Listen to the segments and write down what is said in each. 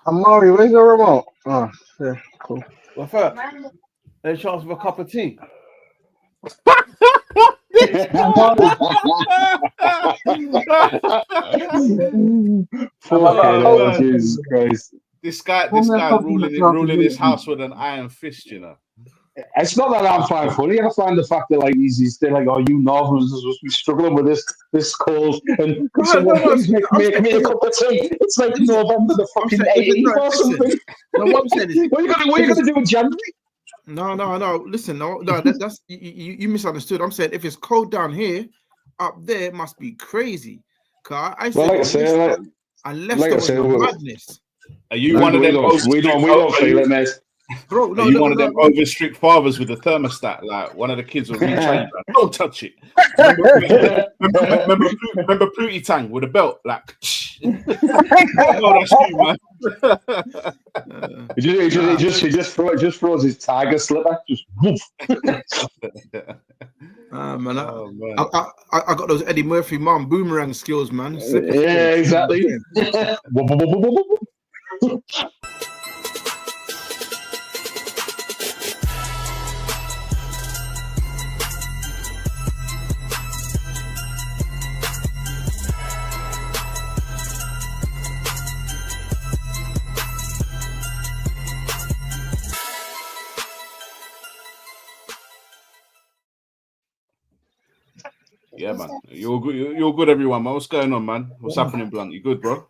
Amari, where's your remote? Oh, yeah, cool. What's that? Any chance of a cup of tea? Jesus Christ. This guy ruling his house with an iron fist, you know. It's not that I'm fine funny. I find the fact that like he's still like, oh, you Northerners are supposed to be struggling with this cold, and someone please make me a cup of tea. It's like November the fucking 18th or something. No, what I'm saying is, what are you gonna do in January? No. Listen, that's you misunderstood. I'm saying if it's cold down here, up there it must be crazy. I said, unless there was no madness. Are you one of them? We don't feel it, mate. Bro, are you one of them over strict fathers with the thermostat? Like one of the kids will reach out, don't touch it. Remember Pluty Tang with a belt? Like, no, that's you, man. He just throws his tiger slipper. Just woof. Man, I got those Eddie Murphy mom boomerang skills, man. Yeah, exactly. Yeah, man. You're good, everyone, man. What's going on, man? What's happening, Blunt? You good, bro?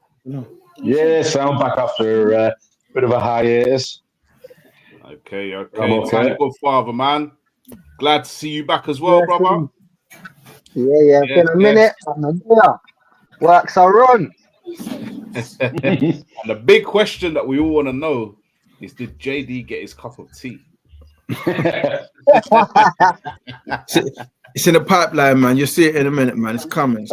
Yeah, sound back after a bit of a hiatus. Okay. Tiny good father, man. Glad to see you back as well, brother. Yeah. It's been a minute. Works are run. And the big question that we all want to know is, did JD get his cup of tea? It's in the pipeline, man. You'll see it in a minute, man. It's coming.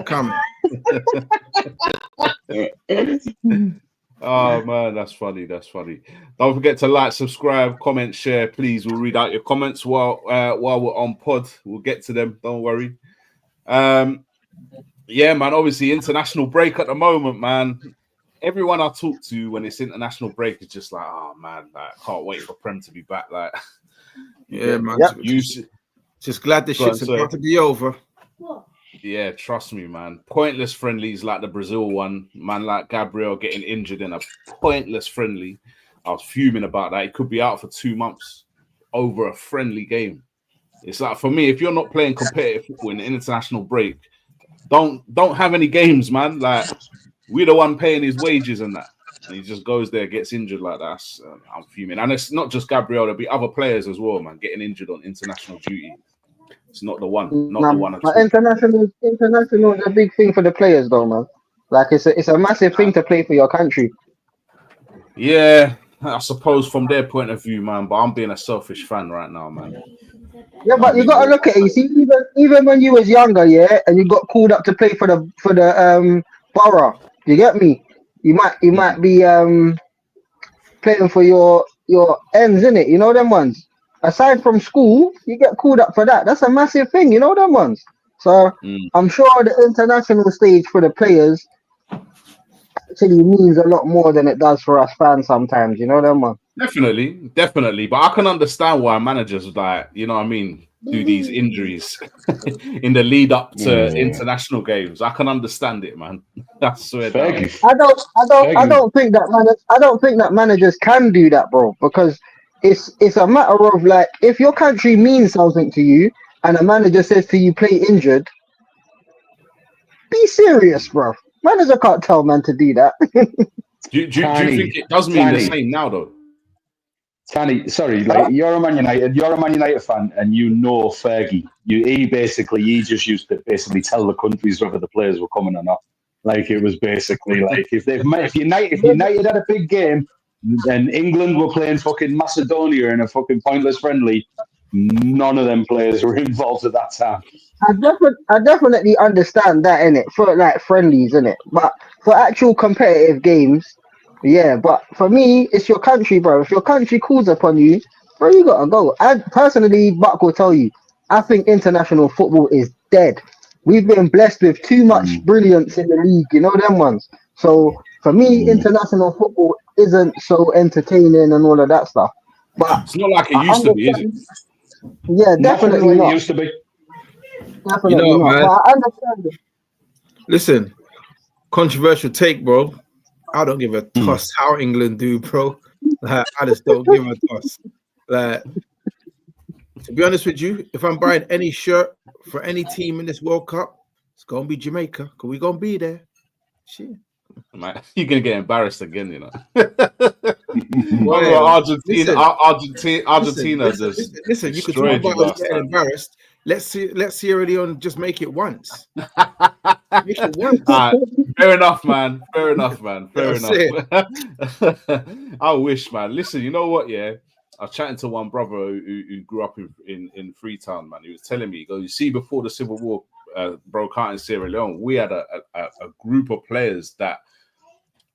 Oh man, that's funny. Don't forget to like, subscribe, comment, share. Please, we'll read out your comments while we're on pod. We'll get to them. Don't worry. Yeah, man. Obviously, international break at the moment, man. Everyone I talk to when it's international break is just like, oh man, like, can't wait for Prem to be back. Like, yeah, man. Yep. Just glad this shit's about to be over. Yeah, trust me, man. Pointless friendlies like the Brazil one, man, like Gabriel getting injured in a pointless friendly. I was fuming about that. He could be out for 2 months over a friendly game. It's like, for me, if you're not playing competitive football in the international break, don't have any games, man. Like, we're the one paying his wages and that. And he just goes there, gets injured like that. I'm fuming. And it's not just Gabriel. There'll be other players as well, man, getting injured on international duty. It's not the one. The one. But international is a big thing for the players, though, man. Like, it's a massive thing to play for your country. Yeah, I suppose from their point of view, man. But I'm being a selfish fan right now, man. Yeah, but you gotta look at it. You see, even when you was younger, yeah, and you got called up to play for the borough. You get me? You might be playing for your ends, innit? You know them ones. Aside from school, you get called up for that. That's a massive thing, you know them ones. So I'm sure the international stage for the players actually means a lot more than it does for us fans sometimes, you know them ones. Definitely. But I can understand why managers, like, you know what I mean, do these injuries in the lead up to international games. I can understand it, man. I swear. I don't think that managers can do that, bro, because it's a matter of, like, if your country means something to you and a manager says to you, play injured, be serious, bro. Manager can't tell man to do that. do you think it does mean the same now, though? Tanny, sorry, like, you're a Man United fan, and you know Fergie. He just used to basically tell the countries whether the players were coming or not. Like, it was basically like, if United had a big game and England were playing fucking Macedonia in a fucking pointless friendly, none of them players were involved at that time. I definitely understand that, innit, for like friendlies, innit, but for actual competitive games, yeah. But for me, it's your country, bro. If your country calls upon you, bro, you gotta go. I personally, Buck will tell you, I think international football is dead. we've been blessed with too much brilliance in the league. You know them ones. So for me, international football isn't so entertaining and all of that stuff. But it's not like it I used to be, is it? Yeah, definitely like not. it used to be. Definitely not. man. But I understand it. Listen, controversial take, bro. I don't give a toss how England do, bro. Like, I just don't give a toss. Like, to be honest with you, if I'm buying any shirt for any team in this World Cup, it's gonna be Jamaica, because we're gonna be there. Shit. Man, you're gonna get embarrassed again, you know. Well, Argentina just listen. You could talk destroyed you about us last getting time. embarrassed. Let's see already on. Just make it once. Make it once. Fair enough, man. Fair enough. I wish, man. Listen, you know what? Yeah, I was chatting to one brother who grew up in Freetown, man. He was telling me, he goes, you see, before the Civil War broke out in Sierra Leone, we had a group of players that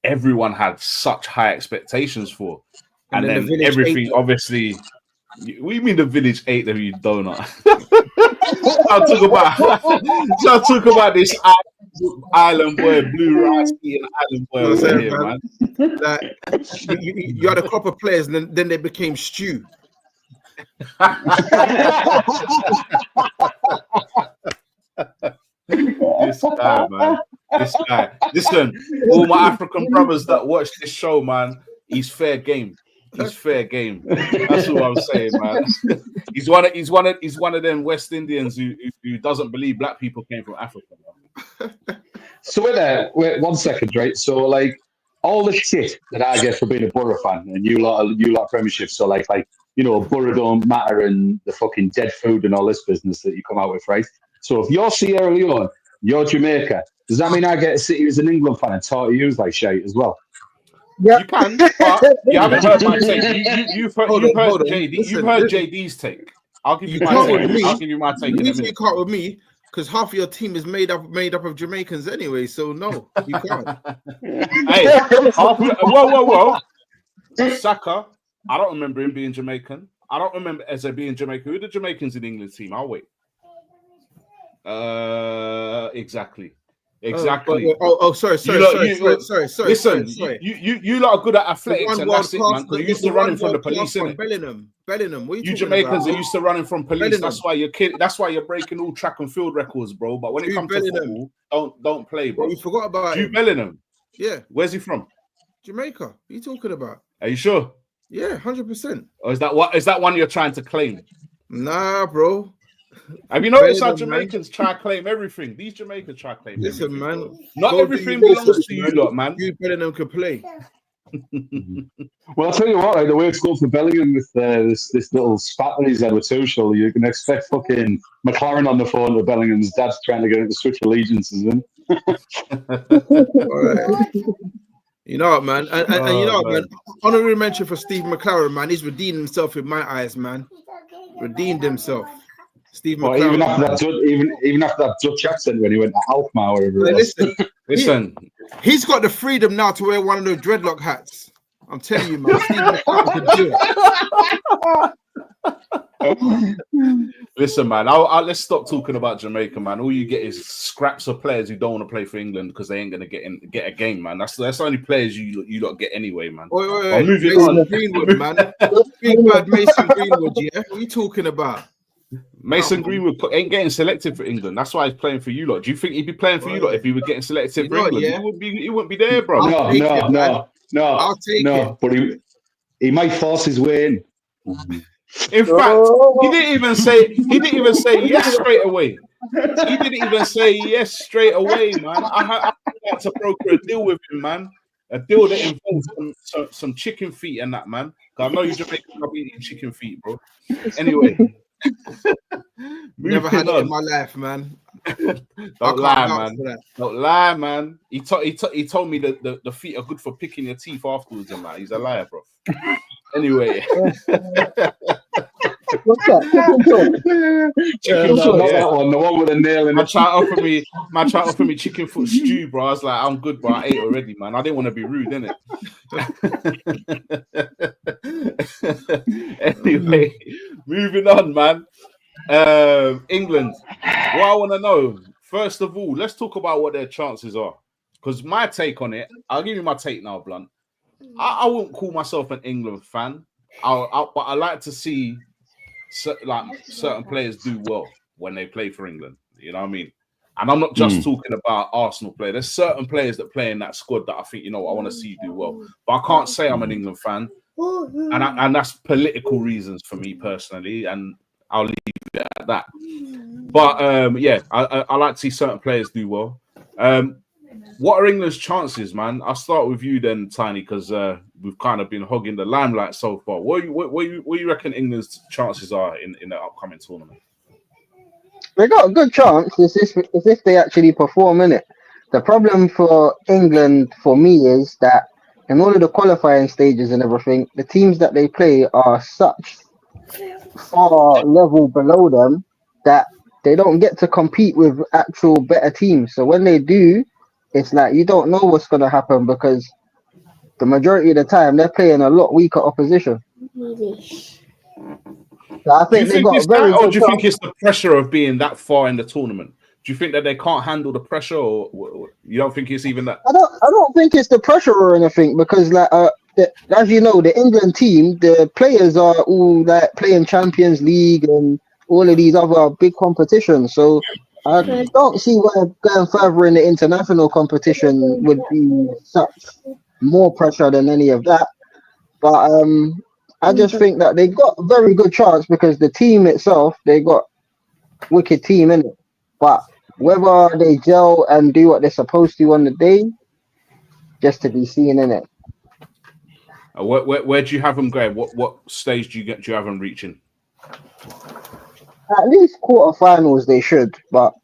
everyone had such high expectations for, and then everything obviously. What do you mean the village ate them, you donut? I'll talk about this island boy, blue rice eating island boy over here, man. Like, you had a couple of players, and then they became stew. This guy, man. This guy. Listen, all my African brothers that watch this show, man, he's fair game. He's fair game. That's all I'm saying, man. He's one of them West Indians who doesn't believe black people came from Africa. So wait 1 second, right? So like all the shit that I get for being a Borough fan, and you lot Premiership, so like Borough don't matter and the fucking dead food and all this business that you come out with, right? So if you're Sierra Leone, you're Jamaica, does that mean I get to sit here as an England fan and talk to you like shit as well? Yeah. You can, but you haven't heard my take. You've heard JD's take. I'll give you my take. I'll give you my take in a minute. You can't with me because half of your team is made up of Jamaicans anyway. So no, you can't. Hey, whoa. Saka, I don't remember him being Jamaican. I don't remember Eze being Jamaican. Who are the Jamaicans in the England team? I'll wait. Exactly. Sorry. Listen, you lot are good at athletics, and that's it, man. Because you used to running from the police, innit? Bellingham. What are you Jamaicans are used to running from police. That's why you're breaking all track and field records, bro. But when it comes to football, don't play, bro. We forgot about Jude Bellingham. Yeah. Where's he from? Jamaica. What are you talking about? Are you sure? Yeah, 100%. Or is that one you're trying to claim? Nah, bro. Have you noticed how Jamaicans try to claim everything? These Jamaicans try to claim everything. Man. Not everything belongs to you lot, man. You Bellingham can play. Well, I'll tell you what, the way it's going for Bellingham with this little spat that he's had with Tuchel, you can expect fucking McLaren on the phone to Bellingham's dad trying to get him to switch allegiances in. All right. You know what, man? And you know what, man? Honorary mention for Steve McLaren, man. He's redeemed himself in my eyes, man. Redeemed himself. Steve McLaren. Even after that Dutch accent when he went to Alkmaar or whatever it was. Listen. He's got the freedom now to wear one of those dreadlock hats. I'm telling you, man. Steve McLaren can do it. Listen, man. Let's stop talking about Jamaica, man. All you get is scraps of players who don't want to play for England because they ain't gonna get a game, man. That's the only players you don't get anyway, man. Wait. Mason Greenwood, man. Big bad Mason Greenwood, yeah. What are you talking about? Mason Greenwood ain't getting selected for England. That's why he's playing for you lot. Do you think he'd be playing for you lot if he were getting selected for England? Yeah. He wouldn't be there, bro. No. I'll take it. But he might force his way in. In fact, he didn't even say yes straight away. He didn't even say yes straight away, man. I had to broker a deal with him, man. A deal that involves some chicken feet and that, man. I know you Jamaicans love eating chicken feet, bro. Anyway. Never had it in my life, man. Don't lie, man. He told me that the feet are good for picking your teeth afterwards, and man, he's a liar, bro. Anyway. What's that? Chicken foot, that one, the one with a nail in it. Man tried to offer me chicken foot stew, bro. I was like, I'm good, bro. I ate already, man. I didn't want to be rude, innit? Anyway, moving on, man. England. What I want to know, first of all, let's talk about what their chances are. Because my take on it, I'll give you my take now, Blunt. I wouldn't call myself an England fan, but I like to see certain players do well when they play for England. You know what I mean? And I'm not just talking about Arsenal players. There's certain players that play in that squad that I think, I want to see you do well. But I can't say I'm an England fan. And that's political reasons for me personally. And I'll leave it at that. But, I like to see certain players do well. What are England's chances, man? I'll start with you then, Tiny, because we've kind of been hogging the limelight so far. What do you reckon England's chances are in the upcoming tournament? They got a good chance if they actually perform in it. The problem for England, for me, is that in all of the qualifying stages and everything, the teams that they play are such far level below them that they don't get to compete with actual better teams. So when they do, it's like you don't know what's going to happen because the majority of the time they're playing a lot weaker opposition. So I think they got a very good. Or do you think it's the pressure of being that far in the tournament? Do you think that they can't handle the pressure, or you don't think it's even that? I don't think it's the pressure or anything because, as you know, the England team, the players are all like playing Champions League and all of these other big competitions. So I don't see why going further in the international competition would be such more pressure than any of that. But I just think that they got a very good chance because the team itself, they got wicked team in it. But whether they gel and do what they're supposed to on the day, just to be seen in it. Where do you have them going? What stage do you have them reaching? At least quarterfinals they should, but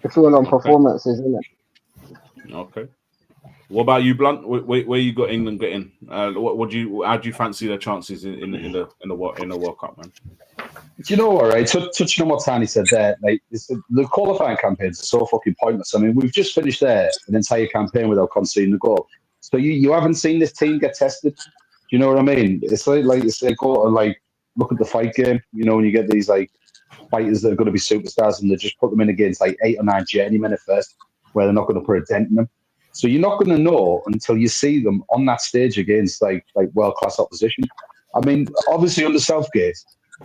it's all on performances, isn't it? Okay. What about you, Blunt? Where you got England getting? How do you fancy their chances in the World Cup, man? Do you know what, right? Touching on what Tani said there, like the qualifying campaigns are so fucking pointless. I mean, we've just finished there an entire campaign without conceding a goal. So you haven't seen this team get tested. Do you know what I mean? It's like they go to look at the fight game, when you get these fighters that are going to be superstars and they just put them in against 8 or 9 journeymen at first, where they're not going to put a dent in them. So you're not going to know until you see them on that stage against world class opposition. I mean, obviously under Southgate,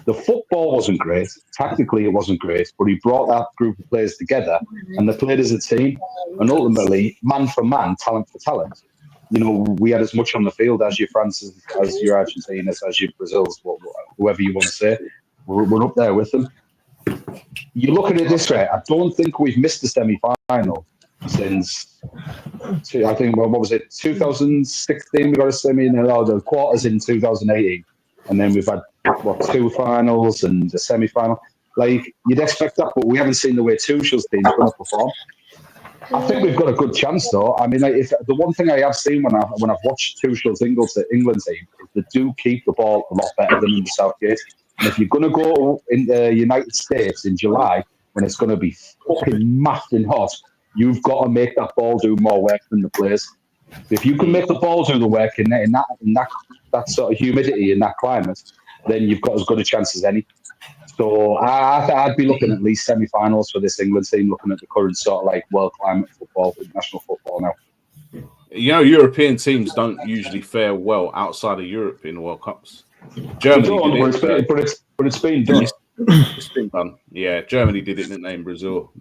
the football wasn't great. Tactically, it wasn't great, but he brought that group of players together and they played as a team. And ultimately, man for man, talent for talent. We had as much on the field as your France's, as your Argentina's, as your Brazil's, whoever you want to say. We're up there with them. You look at it this way, I don't think we've missed the semi-final since, I think, what was it, 2016 we got a semi, and the quarters in 2018. And then we've had, 2 finals and a semi-final. You'd expect that, but we haven't seen the way Tuchel's team's going to perform. I think we've got a good chance, though. I mean, if the one thing I have seen when I've watched Tuchel's England team is they do keep the ball a lot better than in the Southgate. And if you're going to go in the United States in July, when it's going to be fucking maffing hot, you've got to make that ball do more work than the players. If you can make the ball do the work in that sort of humidity in that climate, then you've got as good a chance as any. So I'd be looking at least semi-finals for this England team, looking at the current sort of world climate football, international football now. European teams don't usually fare well outside of Europe in World Cups. Germany did it, but it's been done. It's been done. Yeah, Germany did it, didn't they, in Brazil?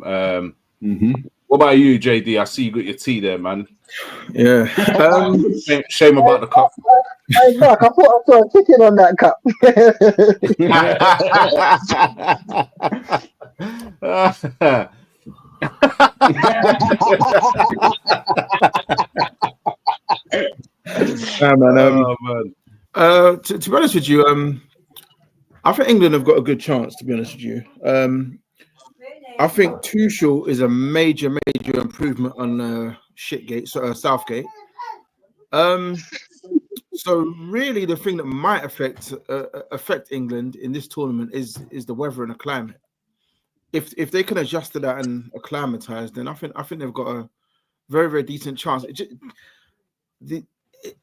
What about you, JD? I see you got your tea there, man. Yeah. Shame about the cup. Hey, Mark, I thought I saw a ticket on that cup. Man. To be honest with you, I think England have got a good chance, to be honest with you. I think Tuchel is a major improvement on Southgate. So really, the thing that might affect England in this tournament is the weather and the climate. If they can adjust to that and acclimatise, then I think they've got a very, very decent chance.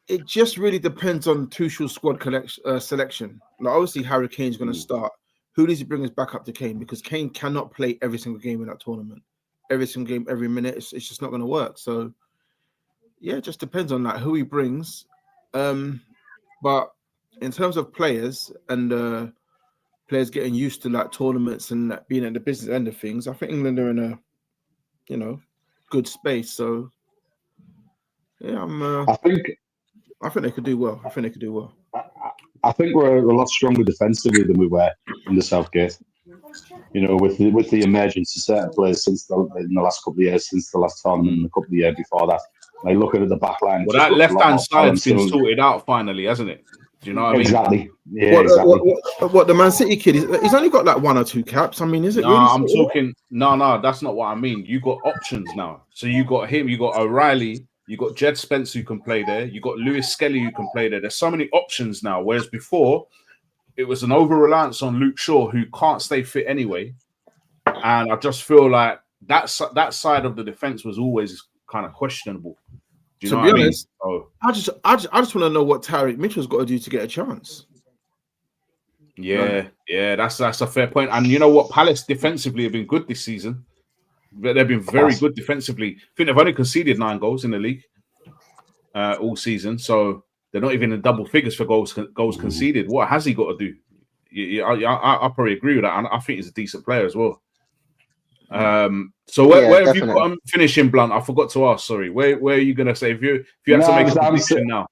It just really depends on Tuchel's squad selection. Obviously, Harry Kane's going to start. who does he bring as backup to Kane? Because Kane cannot play every single game in that tournament. Every single game, every minute, it's just not going to work. So, yeah, it just depends on like who he brings. But in terms of players and players getting used to like tournaments and being at the business end of things, I think England are in a, good space. So, yeah, I think they could do well. I think we're a lot stronger defensively than we were in the Southgate. With the emergence of certain players in the last couple of years, since the last tournament and a couple of years before that. Like looking at the back line. Well, that left-hand side's been sorted out finally, hasn't it? Do you know what I mean? Exactly. Yeah, exactly. What the Man City kid? He's only got like 1 or 2 caps. I mean, is it? No, really I'm talking. No, that's not what I mean. You got options now. So you got him. You got O'Reilly. You got Jed Spence who can play there. You got Lewis Skelly who can play there. There's so many options now. Whereas before, it was an over-reliance on Luke Shaw who can't stay fit anyway. And I just feel like that side of the defense was always kind of questionable. Do you know what I mean? Oh. I just want to know what Tyreek Mitchell's got to do to get a chance. Yeah, that's a fair point. And you know what? Palace defensively have been good this season. They've been very good defensively. I think they've only conceded 9 goals in the league all season. So they're not even in double figures for goals conceded. What has he got to do? I probably agree with that. And I think he's a decent player as well. So where have you got him finishing, Blunt? I forgot to ask. Sorry, where are you going to say if you had to make a prediction now?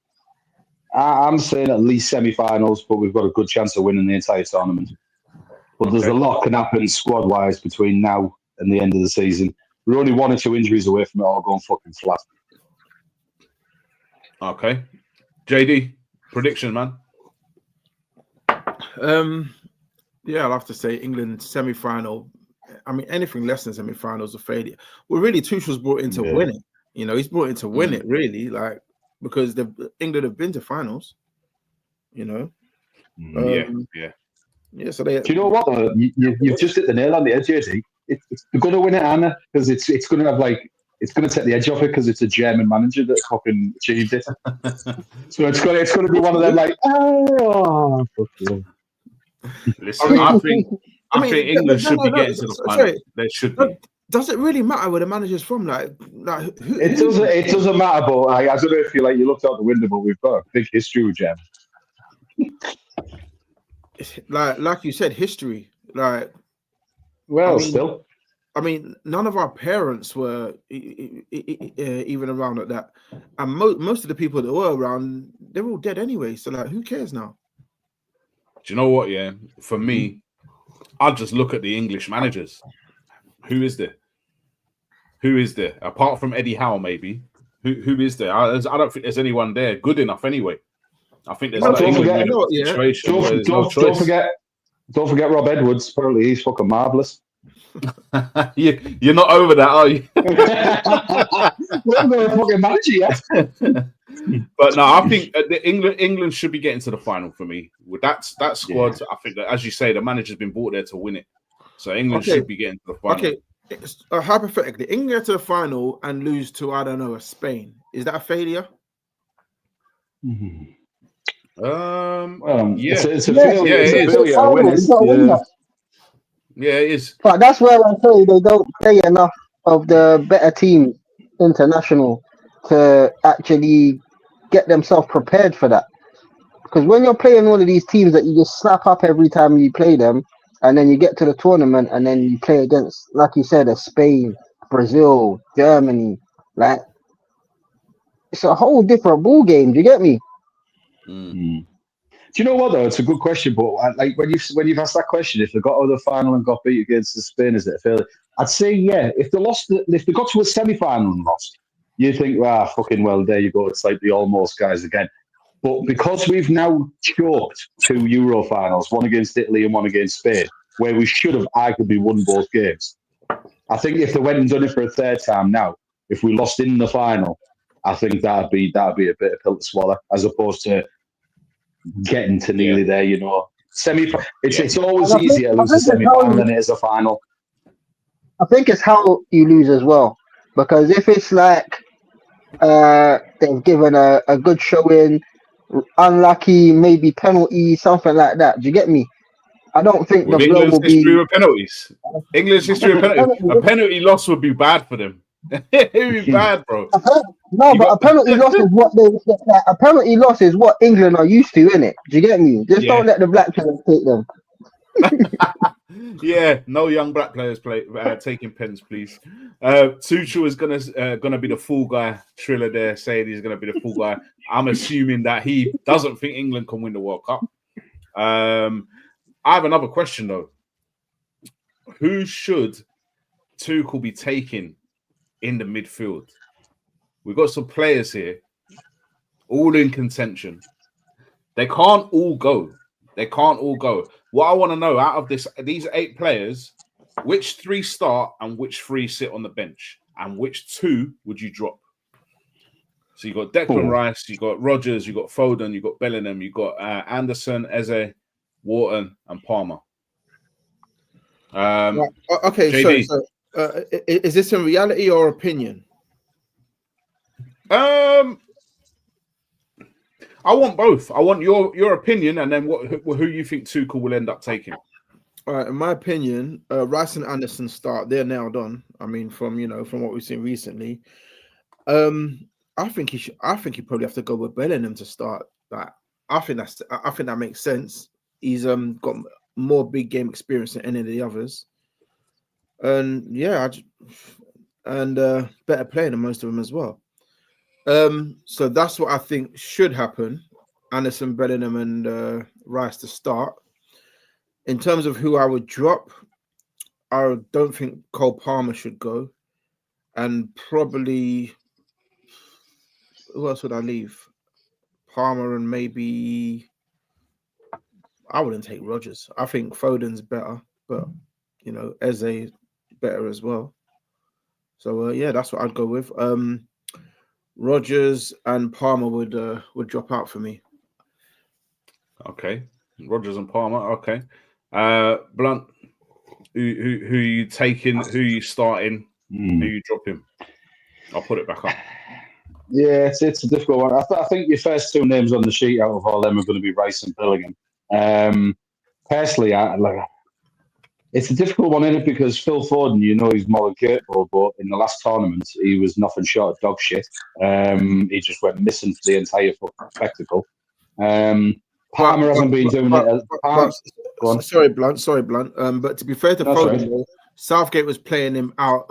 I'm saying at least semi-finals, but we've got a good chance of winning the entire tournament. But there's a lot can happen squad-wise between now and the end of the season. We're only 1 or 2 injuries away from it all going fucking flat. Okay, JD, prediction, man. Yeah, I'll have to say England semi-final. I mean, anything less than semi-finals a failure. Well, really, Tuchel's brought in to win it. He's brought in to win it, really, like because England have been to finals. Yeah. So they. Do you know what? You've just hit the nail on the head, JD. They're going to win it, Anna, because it's going to have it's going to take the edge off it because it's a German manager that fucking achieved it. So it's going to be one of them fuck you. Listen, I think England should be getting to the final. They should be. Does it really matter where the manager's from? It doesn't matter, but I don't know if you looked out the window, but we've got a big history with Germany. Like you said, history. Still. I mean, none of our parents were even around at that, and most of the people that were around, they're all dead anyway. So, who cares now? Do you know what? Yeah, for me, I'll just look at the English managers. Who is there? Apart from Eddie Howe, maybe. Who is there? I don't think there's anyone there good enough anyway. I think there's Don't forget Rob Edwards. Apparently, he's fucking marvelous. You're not over that, are you? We haven't got a fucking manager yet. But no, I think England should be getting to the final for me. With that squad, I think that, as you say, the manager's been brought there to win it. So England should be getting to the final. Okay, hypothetically, England get to the final and lose to, I don't know, Spain. Is that a failure? It's a failure. Yeah, it is. But that's where I say they don't play enough of the better teams international to actually get themselves prepared for that. Because when you're playing all of these teams that you just slap up every time you play them, and then you get to the tournament and then you play against, like you said, Spain, Brazil, Germany, it's a whole different ball game. Do you get me? Mm. Do you know what though? It's a good question, but when you've asked that question, if they got to the final and got beat against the Spain, is it a failure? I'd say yeah. If they got to a semi-final and lost, you think, fucking well, there you go. It's like the almost guys again. But because we've now choked 2 Euro finals, one against Italy and one against Spain, where we should have arguably won both games, I think if they went and done it for a third time now, if we lost in the final, I think that'd be a bit of pill to swallow, as opposed to getting to nearly there. It's always easier to lose a semi-final than it is a final. I think it's how you lose as well, because if it's they've given a good showing, unlucky, maybe penalty, something like that. Do you get me? I don't think With the blow England's will history be. with penalties, England's history of penalties, a penalty loss would be bad for them. It'd be bad, bro. No, but a penalty loss is what a penalty loss is what England are used to, innit? Do you get me? Just don't let the black players take them. Yeah, no young black players taking pens, please. Tuchel is gonna be the fool guy. Triller there saying he's gonna be the fool guy. I'm assuming that he doesn't think England can win the World Cup. I have another question though. Who should Tuchel be taking in the midfield? We've got some players here, all in contention. They can't all go. What I want to know out of these 8 players, which 3 start and which 3 sit on the bench, and which 2 would you drop? So you got Declan Rice, you got Rodgers, you got Foden, you got Bellingham, you got Anderson, Eze, Wharton, and Palmer. Okay, JD. so is this in reality or opinion? I want both. I want your opinion, and then who you think Tuchel will end up taking. All right, in my opinion, Rice and Anderson start. They're nailed on. I mean, from what we've seen recently, I think he probably have to go with Bellingham to start. That I think that makes sense. He's got more big game experience than any of the others, and better player than most of them as well. So that's what I think should happen. Anderson, Bellingham, and Rice to start. In terms of who I would drop, I don't think Cole Palmer should go. And probably, who else would I leave? Palmer and maybe, I wouldn't take Rodgers. I think Foden's better, but, Eze better as well. So, that's what I'd go with. Rodgers and Palmer would drop out for me. Okay, Rodgers and Palmer. Okay, Blunt. Who you taking? Who you starting? Who you dropping? I'll put it back up. Yeah, it's a difficult one. I think your first 2 names on the sheet out of all them are going to be Rice and Bellingham. Personally, it's a difficult one in it because Phil Foden, he's more than capable, but in the last tournament he was nothing short of dog shit. He just went missing for the entire spectacle. Palmer hasn't been doing it. Sorry, Blunt. But to be fair to Foden, Southgate was playing him out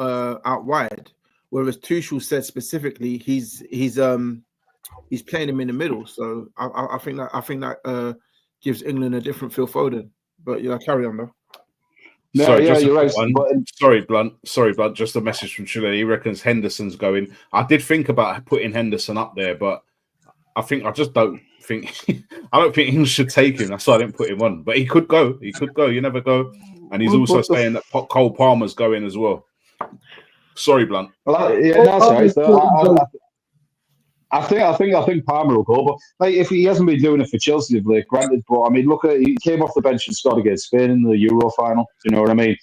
wide, whereas Tuchel said specifically he's playing him in the middle. So I think that gives England a different Phil Foden. But carry on though. No, you're right. Sorry, Blunt. Just a message from Chile. He reckons Henderson's going. I did think about putting Henderson up there, but I don't think England should take him. That's why I didn't put him on. But he could go. You never go. And he's also saying that Cole Palmer's going as well. Sorry, Blunt. Well, that's right. I think Palmer will go, but if he hasn't been doing it for Chelsea of late, granted. But I mean, he came off the bench and scored against Spain in the Euro final. You know what I mean?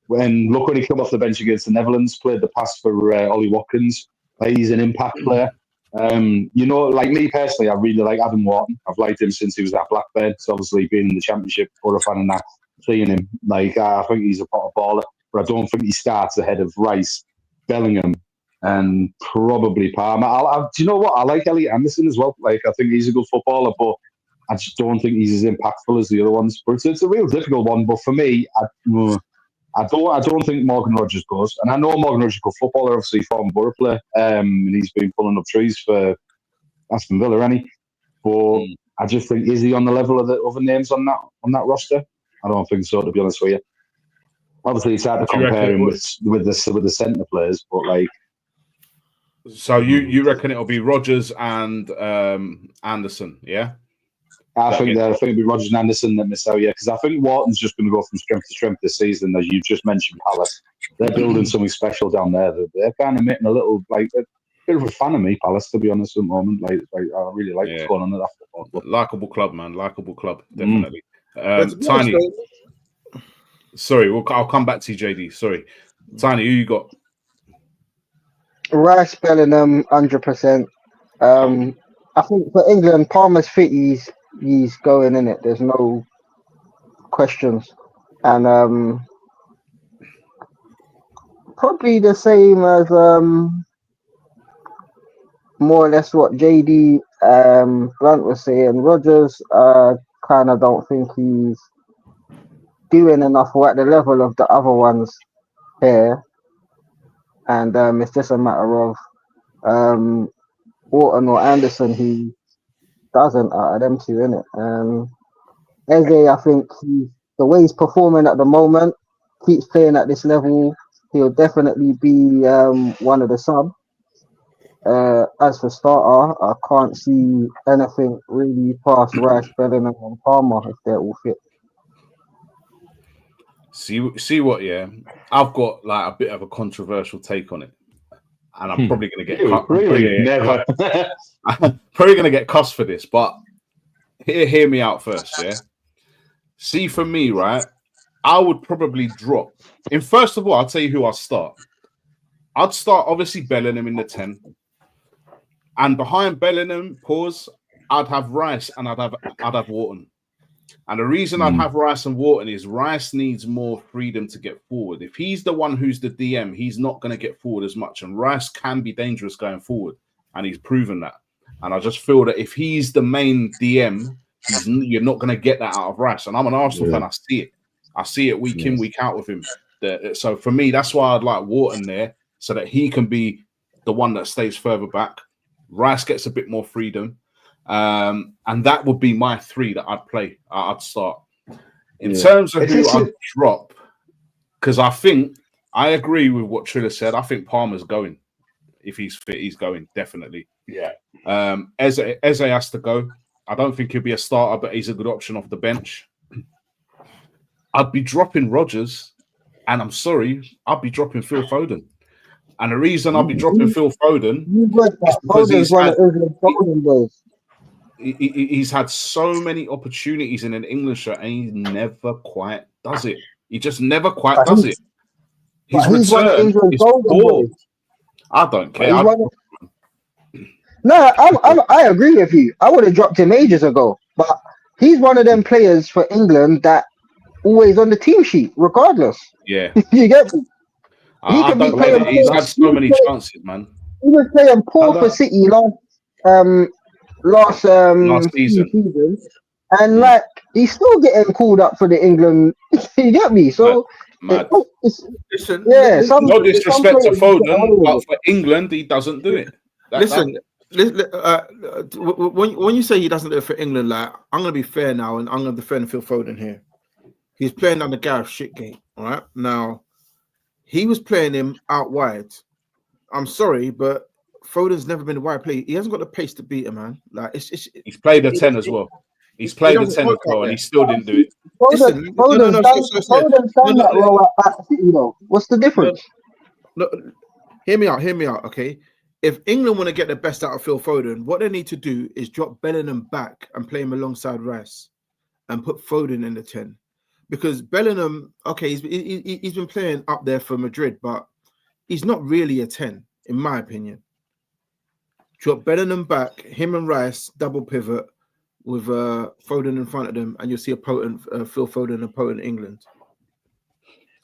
Look when he came off the bench against the Netherlands, played the pass for Ollie Watkins. He's an impact player. Like me personally, I really like Adam Wharton. I've liked him since he was at Blackburn. So obviously being in the Championship, or a fan of that, seeing him, I think he's a pot of baller, but I don't think he starts ahead of Rice, Bellingham, and probably Palmer. Do you know what? I like Elliot Anderson as well. I think he's a good footballer, but I just don't think he's as impactful as the other ones. But it's a real difficult one. But for me, I don't think Morgan Rodgers goes. And I know Morgan Rodgers is a good footballer, obviously former Borough player, and he's been pulling up trees for Aston Villa, hasn't he? But I just think, is he on the level of the other names on that roster? I don't think so, to be honest with you. Obviously, it's hard to compare him with the centre players, but So you reckon it'll be Rodgers and Anderson, yeah? I think it'll be Rodgers and Anderson that miss out, yeah, because I think Wharton's just going to go from strength to strength this season, as you just mentioned. Palace, they're building something special down there. They're kind of making a bit of a fan of me, Palace, to be honest, at the moment. I really like what's going on at that football club. Likeable club, man. Likeable club, definitely. Tiny. Sorry, I'll come back to you, JD. Sorry. Tiny, who you got? Rice, Bellingham, 100%. I think for England, Palmer's fit. He's going in it. There's no. questions, and probably the same as more or less what JD Blunt was saying. Rogers kind of don't think he's doing enough or at the level of the other ones here, and it's just a matter of Orton or Anderson who doesn't out of them two, innit? Eze, I think the way he's performing at the moment, keeps playing at this level, he'll definitely be one of the sub. As for starter, I can't see anything really past Rice, Bellingham, and Palmer if they're all fit. See what? Yeah, I've got like a bit of a controversial take on it, and I'm probably going to get cut. I'm probably going to get cussed for this, but hear me out first. Yeah. See, for me, right, I would probably drop. And first of all, I'll tell you who I'll start. I'd start obviously Bellingham in the 10. And behind Bellingham, I'd have Rice and I'd have Wharton. And the reason I'd have Rice and Wharton is Rice needs more freedom to get forward. If he's the one who's the DM, he's not going to get forward as much. And Rice can be dangerous going forward. And he's proven that. And I just feel that if he's the main DM, you're not going to get that out of Rice. And I'm an Arsenal fan. I see it. I see it week in, week out with him. So for me, that's why I'd like Wharton there, so that he can be the one that stays further back. Rice gets a bit more freedom. And that would be my 3 that I'd start. In terms of who I'd drop, because I agree with what Triller said. I think Palmer's going. If he's fit, he's going, definitely. Yeah. Eze has to go. I don't think he'll be a starter, but he's a good option off the bench. I'd be dropping Rogers, and I'm sorry, I'd be dropping Phil Foden. And the reason I'd be dropping Phil Foden is because he's had so many opportunities in an English shirt, and he never quite does it. He just never quite does it. His return is poor. I don't care. No, I agree with you. I would have dropped him ages ago. But he's one of them players for England that always on the team sheet, regardless. Yeah. You get me? He's had so many chances, man. He was playing poor for City last season. And like he's still getting called up for the England. You get me? So mad. No disrespect to Foden, but for England, he doesn't do it. When you say he doesn't do it for England, like I'm gonna be fair now, and I'm gonna defend Phil Foden here. He's playing under Gareth Shitgate. All right, now he was playing him out wide. I'm sorry, but Foden's never been a wide player. He hasn't got the pace to beat him, man. Like he's played a 10 as well. He's played the 10 as well, and he still didn't do it. Foden's done that role at City, though. What's the difference? No, hear me out, okay? If England want to get the best out of Phil Foden, what they need to do is drop Bellingham back and play him alongside Rice and put Foden in the 10. Because Bellingham, okay, he's been playing up there for Madrid, but he's not really a 10, in my opinion. Drop Bellingham back, him and Rice, double pivot with Foden in front of them, and you'll see a potent Phil Foden and a potent England.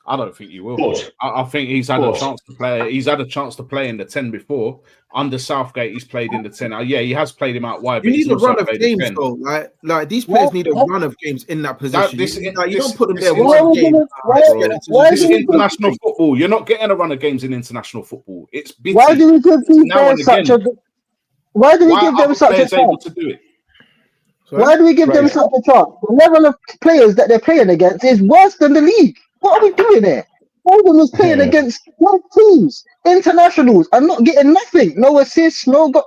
I don't think you will. I think he's had a chance to play. He's had a chance to play in the 10 before. Under Southgate, he's played in the 10. Yeah, he has played him out wide. You need a run of games, though. Like these players need a run of games in that position. You don't put them there one game. This is international football. You're not getting a run of games in international football. It's busy. Why do we give these players such a? Why do we give them such a chance? Why do we give them such a chance? The level of players that they're playing against is worse than the league. What are we doing there? Foden was playing against teams, internationals, and not getting nothing. No assists, no go.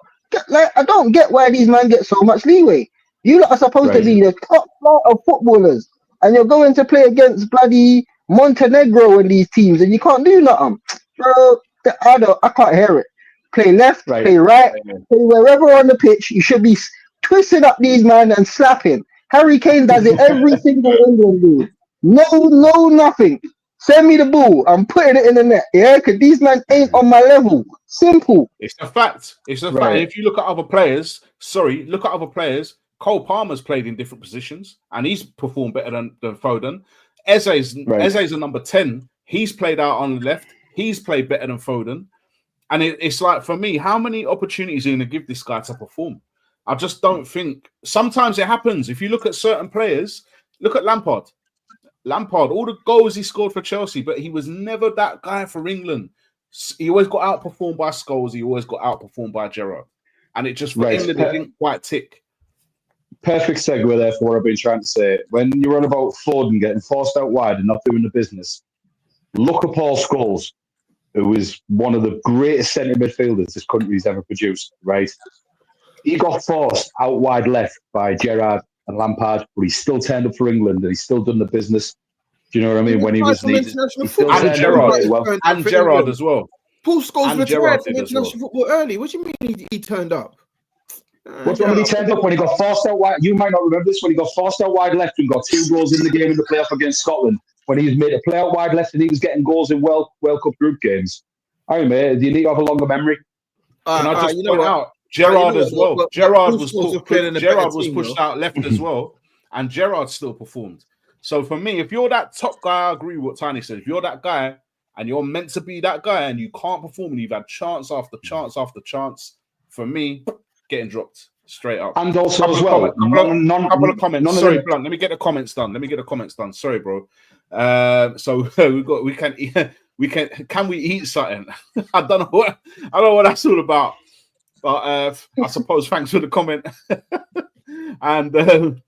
Like, I don't get why these men get so much leeway. You lot are supposed to be the top flight of footballers, and you're going to play against bloody Montenegro and these teams, and you can't do nothing. Bro, I can't hear it. Play left, play right, play wherever on the pitch. You should be twisting up these men and slapping. Harry Kane does it every single England game. No, nothing. Send me the ball. I'm putting it in the net. Yeah, because these men ain't on my level. Simple. It's a fact. It's a fact. If you look at other players, Cole Palmer's played in different positions and he's performed better than Foden. Eze's a number 10. He's played out on the left. He's played better than Foden. And it's like, for me, how many opportunities are you going to give this guy to perform? I just don't think. Sometimes it happens. If you look at certain players, look at Lampard. All the goals he scored for Chelsea, but he was never that guy for England. He always got outperformed by Scholes. He always got outperformed by Gerrard. And it just, for England, it didn't quite tick. Perfect segue there for what I've been trying to say. When you're on about Foden getting forced out wide and not doing the business, look at Paul Scholes, who is one of the greatest centre midfielders this country's ever produced, right? He got forced out wide left by Gerrard and Lampard, but he still turned up for England and he's still done the business. Do you know what I mean? When he was needed. And Gerrard as well. Paul Scholes retired from international football early. What do you mean he turned up? What when he turned up, when he got forced out wide? You might not remember this, when he got forced out wide left and got 2 goals in the game in the playoff against Scotland, when he was made to play out wide left and he was getting goals in World Cup group games. All right, mate, do you need to have a longer memory? Can I just point out, Gerrard as well. Gerrard was pushed out left as well, and Gerrard still performed. So for me, if you're that top guy, I agree with what Tiny said. If you're that guy and you're meant to be that guy and you can't perform and you've had chance after chance after chance, for me, getting dropped straight up. And also as well, couple of comments. Sorry, Blunt. Let me get the comments done. Sorry, bro. So can we eat something? I don't know what that's all about. But I suppose thanks for the comment. And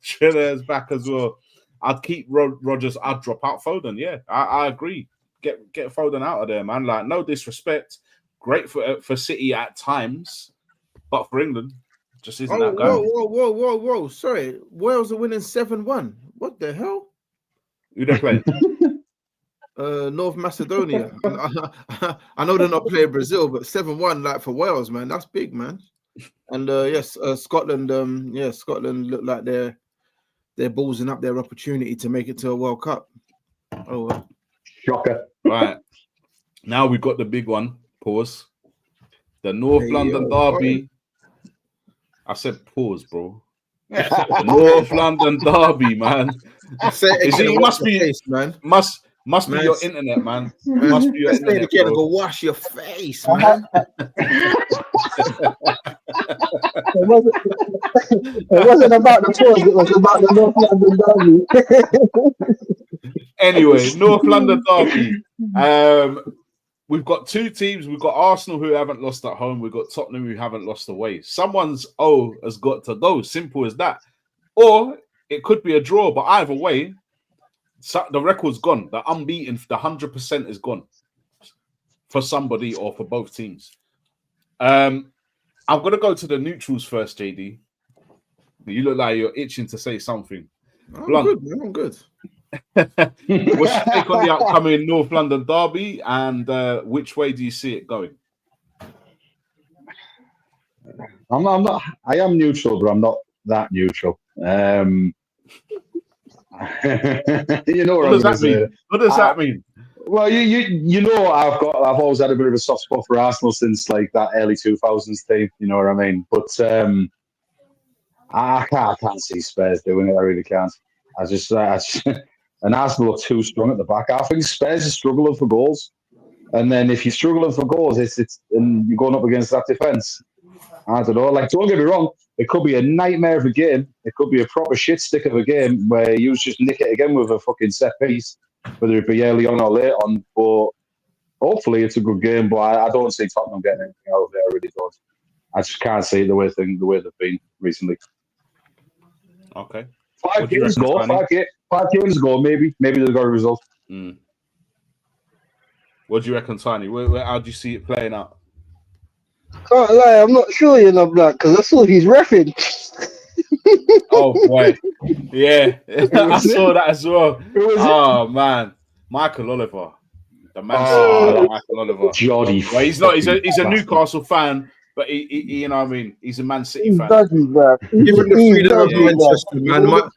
Triller is back as well. I'd keep Rodgers. I'd drop out Foden. Yeah, I agree. Get Foden out of there, man. Like, no disrespect. Great for City at times, but for England, just isn't that guy. Whoa. Sorry. Wales are winning 7-1. What the hell? Who they playing? North Macedonia. I know they're not playing Brazil, but 7-1 like for Wales, man. That's big, man. And Scotland. Scotland look like they're ballsing up their opportunity to make it to a World Cup. Oh, well. Shocker! Right now we've got the big one. Pause. The North London derby. I said pause, bro. The North London derby, man. It must be, face, man. Must be your internet, man. Must be your internet, bro. Go wash your face, man. It wasn't about the pause. It was about the North London derby. Anyway, North London derby. We've got 2 teams. We've got Arsenal who haven't lost at home. We've got Tottenham who haven't lost away. Someone's O has got to go. Simple as that. Or it could be a draw. But either way, the record's gone. The unbeaten, the 100% is gone for somebody or for both teams. I'm going to go to the neutrals first, JD. You look like you're itching to say something. I'm good. What's your take on the upcoming North London derby, and which way do you see it going? I'm not. I am neutral, but I'm not that neutral. You know what does that mean? What does that mean? Well, you know, I've always had a bit of a soft spot for Arsenal since like that early 2000s team. You know what I mean? But I can't see Spurs doing it. I really can't. I just and Arsenal are too strong at the back. I think Spurs are struggling for goals, and then if you're struggling for goals, it's and you're going up against that defense. I don't know. Like, don't get me wrong, it could be a nightmare of a game. It could be a proper shit stick of a game where you just nick it again with a fucking set piece, whether it be early on or late on. But hopefully, it's a good game. But I don't see Tottenham getting anything out of it. I really don't. I just can't see it the way they've been recently. Okay. 5 games ago, maybe they've got a result. What do you reckon, Tiny? How do you see it playing out? Can't lie, I'm not sure, you know, Black, because I saw he's reffing. Oh boy, yeah, I saw that as well. Oh man, Michael Oliver, the man. Michael Oliver. Jody. Well, he's not. He's a Newcastle fan. But he, you know what I mean? He's a Man City fan. Give him the freedom of Manchester, man.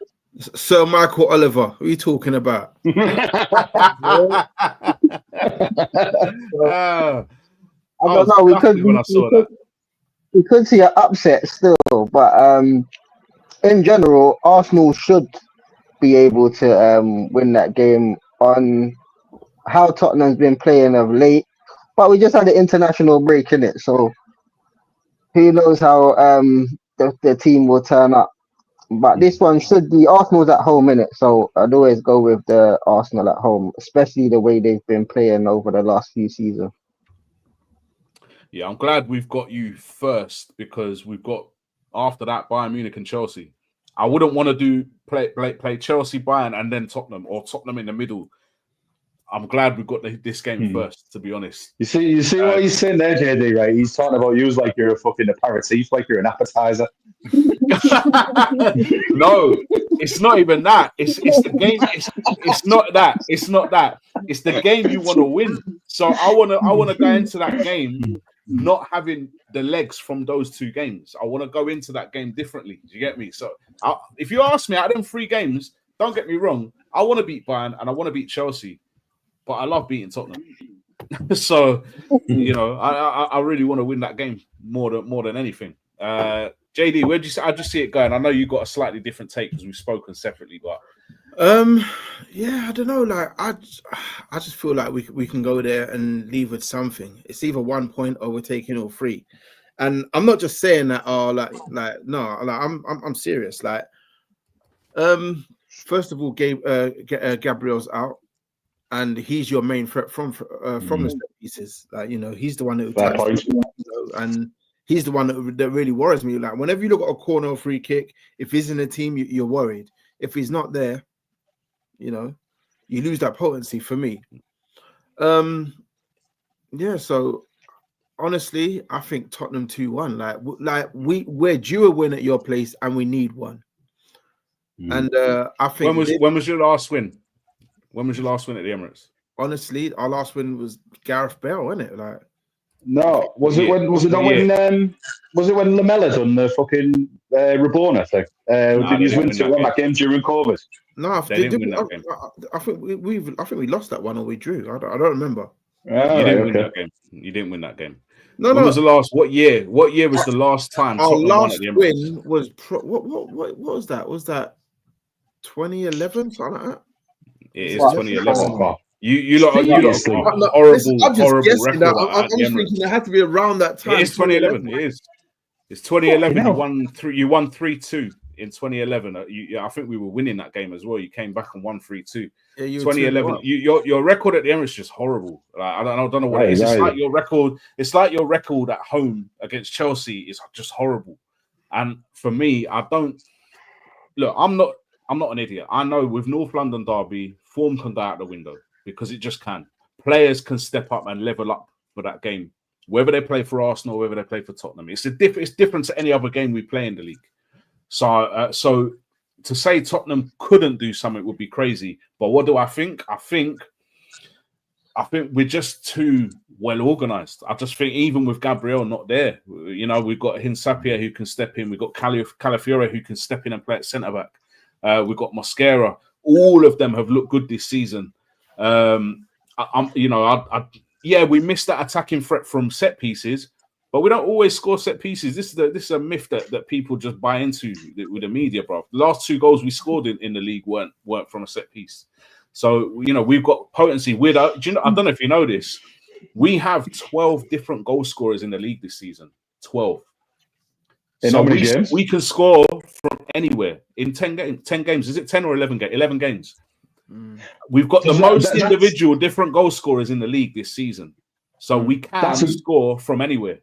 Sir Michael Oliver, what are you talking about? I don't know. We could see an upset still, but in general, Arsenal should be able to win that game on how Tottenham's been playing of late. But we just had an international break in it, so who knows how the team will turn up. But this one should be Arsenal's at home in it, so I'd always go with the Arsenal at home, especially the way they've been playing over the last few seasons. Yeah, I'm glad we've got you first because we've got after that Bayern Munich and Chelsea. I wouldn't want to do play Chelsea, Bayern, and then Tottenham or Tottenham in the middle. I'm glad we've got this game first, to be honest. You see what he's saying there, JD, right? He's talking about you like you're a fucking aperitif, like you're an appetizer. No, it's not even that. It's the game. It's not that. It's not that. It's the game you want to win. So I want to go into that game not having the legs from those two games. I want to go into that game differently. Do you get me? So if you ask me out of them 3 games, don't get me wrong. I want to beat Bayern and I want to beat Chelsea. But I love beating Tottenham, so I really want to win that game more than anything. JD, where do you see? I just see it going. I know you got a slightly different take because we've spoken separately, but yeah, I don't know. Like I just feel like we can go there and leave with something. It's either 1 point or we're taking all 3, and I'm not just saying that. Oh, I'm serious. Like, first of all, Gabriel's out. And he's your main threat from the set pieces. Like, he's the one that and he's the one that really worries me. Like, whenever you look at a corner or free kick, if he's in the team, you're worried. If he's not there, you lose that potency for me. Yeah. So honestly, I think Tottenham 2-1. We're due a win at your place, and we need one. And I think when was your last win? When was your last win at the Emirates? Honestly, our last win was Gareth Bale, wasn't it? Like, no, was it when Lamella done the fucking Rabona thing? Did you win 2-1 that game during COVID? No, I think we lost that one or we drew. I don't remember. You didn't win that game. You didn't win that game. No. Was the last? What year? What year was the last time? Our last win was what was that? Was that 2011? Something like that. It is 2011. You lot horrible record. I'm just thinking it had to be around that time. It is 2011. It is. It's 2011. You won 3-2 in 2011. I think we were winning that game as well. You came back and won 3-2. Yeah, 2011. Your record at the Emirates is just horrible. Like, I don't know what it is. It's like your record. It's like your record at home against Chelsea is just horrible. And for me, I'm not an idiot. I know with North London derby, form can go out the window because it just can. Players can step up and level up for that game, whether they play for Arsenal or whether they play for Tottenham. It's different to any other game we play in the league. So to say Tottenham couldn't do something would be crazy. But what do I think? I think we're just too well organised. I just think even with Gabriel not there, we've got Hinsapia who can step in. We've got Calafiore who can step in and play at centre back. We've got Mosquera. All of them have looked good this season. We missed that attacking threat from set pieces, but we don't always score set pieces. This is a myth that people just buy into with the media, bro. The last 2 goals we scored in the league weren't from a set piece. So we've got potency. I don't know if you know this. We have 12 different goal scorers in the league this season. 12. In how many games? We can score from anywhere in 10 games. Is it 10 or 11 games? 11 games. We've got the most individual different goal scorers in the league this season. So we can score from anywhere.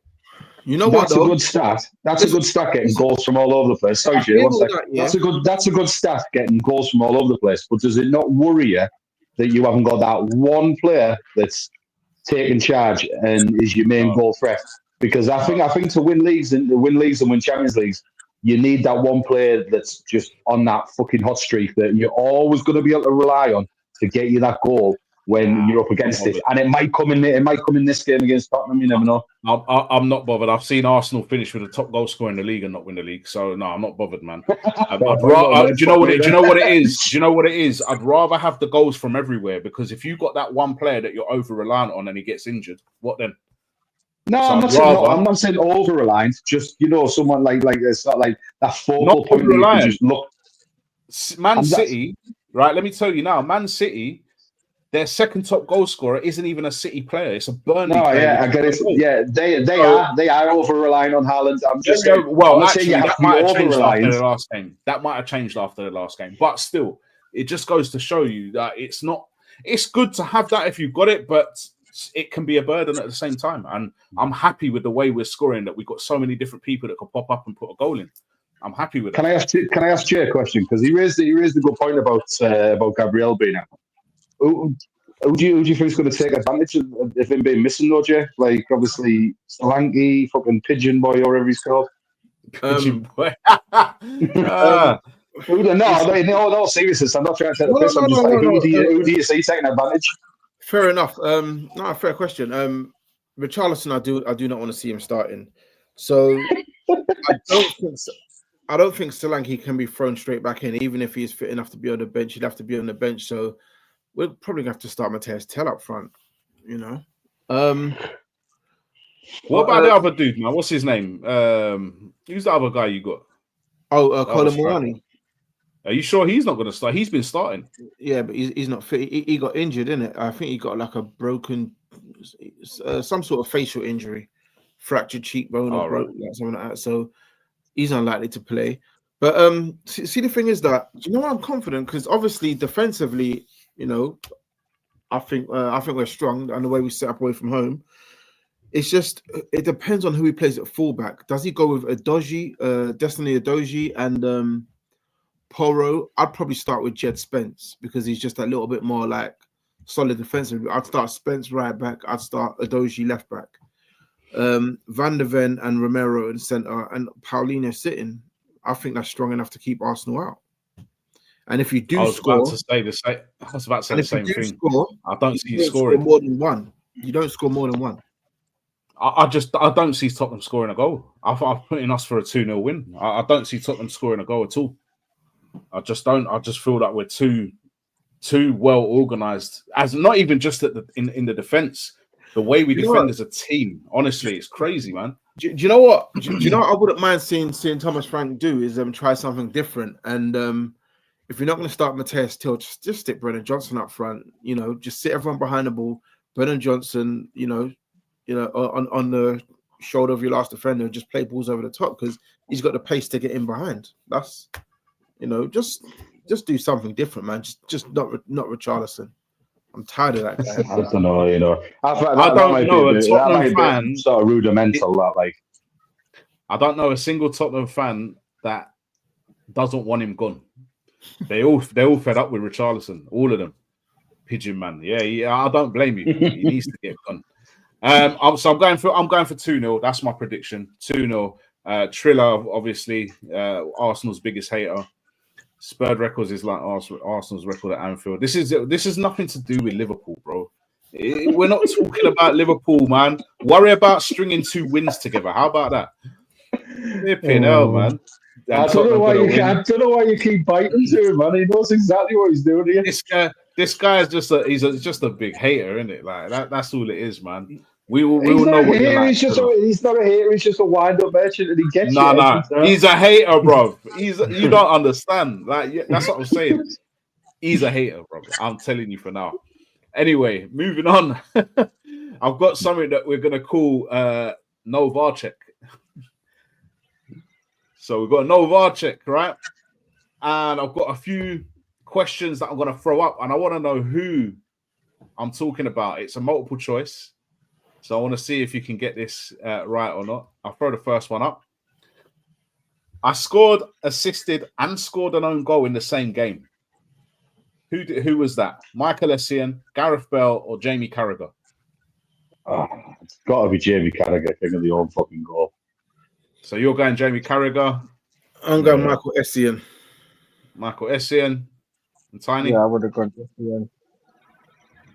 You know what? That's a good stat. That's a good stat getting goals from all over the place. Sorry, Jay, one second. That's a good stat getting goals from all over the place. But does it not worry you that you haven't got that one player that's taking charge and is your main goal threat? Because I think to win leagues and win Champions Leagues, you need that one player that's just on that fucking hot streak that you're always going to be able to rely on to get you that goal when you're up against it. And it might come in this game against Tottenham. You never know. I'm not bothered. I've seen Arsenal finish with the top goal scorer in the league and not win the league. So no, I'm not bothered, man. Do you know what it is? Do you know what it is? I'd rather have the goals from everywhere because if you've got that one player that you're over reliant on and he gets injured, what then? No, So I'm not saying over reliant. Just someone like it's not like that focal point that you can just look. Man City, right? Let me tell you now, Man City, their second top goal scorer isn't even a City player; it's a Burnley player. Yeah, I get it. Yeah, they are over reliant on Haaland. I'm just saying. Well, I'm not actually, saying you have that to be might have over changed after reliant. the last game. That might have changed after the last game, but still, it just goes to show you that it's not. It's good to have that if you've got it, but it can be a burden at the same time. And I'm happy with the way we're scoring. That we've got so many different people that can pop up and put a goal in. I'm happy with that. Can I ask Jay a question? Because he raised a good point about Gabriel being out. Who do you think is going to take advantage of him being missing though, Jay? Like obviously Solanke, fucking Pigeon Boy, or whatever he's called. Pigeon Boy. No, seriousness. I'm not trying to take the piss. I'm just like, who do you see taking advantage? Fair enough. No, fair question. Richarlison, I do not want to see him starting. So I don't think Solanke can be thrown straight back in, even if he's fit enough to be on the bench. He'd have to be on the bench. So we're probably gonna have to start Matthias Tell up front. What about the other dude, man? What's his name? Who's the other guy you got? Colin Moani. Are you sure he's not going to start? He's been starting. Yeah, but he's not fit. He got injured, didn't it? I think he got like a broken, some sort of facial injury, fractured cheekbone or something like that. So he's unlikely to play. But see, the thing is that I'm confident because obviously defensively, I think we're strong and the way we set up away from home. It's just it depends on who he plays at fullback. Does he go with Destiny Udogie and Porro? I'd probably start with Jed Spence because he's just a little bit more like solid defensively. I'd start Spence right back. I'd start Udogie left back. Van der Ven and Romero in centre and Paulinho sitting. I think that's strong enough to keep Arsenal out. And if you do score, I was about to say the same thing. I don't see you scoring more than one. You don't score more than one. I don't see Tottenham scoring a goal. I'm putting us for a 2-0 win. I don't see Tottenham scoring a goal at all. I just don't. I just feel that we're too well organised. As not even just in the defence, the way we defend as a team. Honestly, it's crazy, man. Do you know what? Do you know what I wouldn't mind seeing Thomas Frank do is try something different. And if you're not going to start Matthias Till, just stick Brennan Johnson up front. Just sit everyone behind the ball. Brennan Johnson, on the shoulder of your last defender, just play balls over the top because he's got the pace to get in behind. That's, just do something different, man. Just not Richarlison. I'm tired of that guy. I don't know. I don't know a Tottenham fan sort of rudimental. I don't know a single Tottenham fan that doesn't want him gone. They're all fed up with Richarlison. All of them. Pigeon man. Yeah. I don't blame you. He needs to get gone. So I'm going for 2-0. That's my prediction. 2-0. Triller, obviously, Arsenal's biggest hater. Spurred records is like Arsenal's record at Anfield. This is nothing to do with Liverpool, bro. We're not talking about Liverpool, man. Worry about stringing 2 wins together. How about that? Flipping hell, man. I don't know why you keep biting to him, man. He knows exactly what he's doing here. This guy is just a big hater, isn't it? Like that's all it is, man. We will know what you're like. He's not a hater. He's just a wind-up merchant, and he gets No. He's a hater, bro. You don't understand. Like that's what I'm saying. He's a hater, bro. I'm telling you for now. Anyway, moving on. I've got something that we're gonna call no VAR check. So we've got no VAR check, right? And I've got a few questions that I'm gonna throw up, and I want to know who I'm talking about. It's a multiple choice. So I want to see if you can get this right or not. I'll throw the first one up. I scored, assisted, and scored an own goal in the same game. Who was that? Michael Essien, Gareth Bale, or Jamie Carragher? Oh, it's got to be Jamie Carragher, king of the own fucking goal. So you're going Jamie Carragher. I'm going Michael Essien. Michael Essien. And Tiny? Yeah, I would have gone Essien.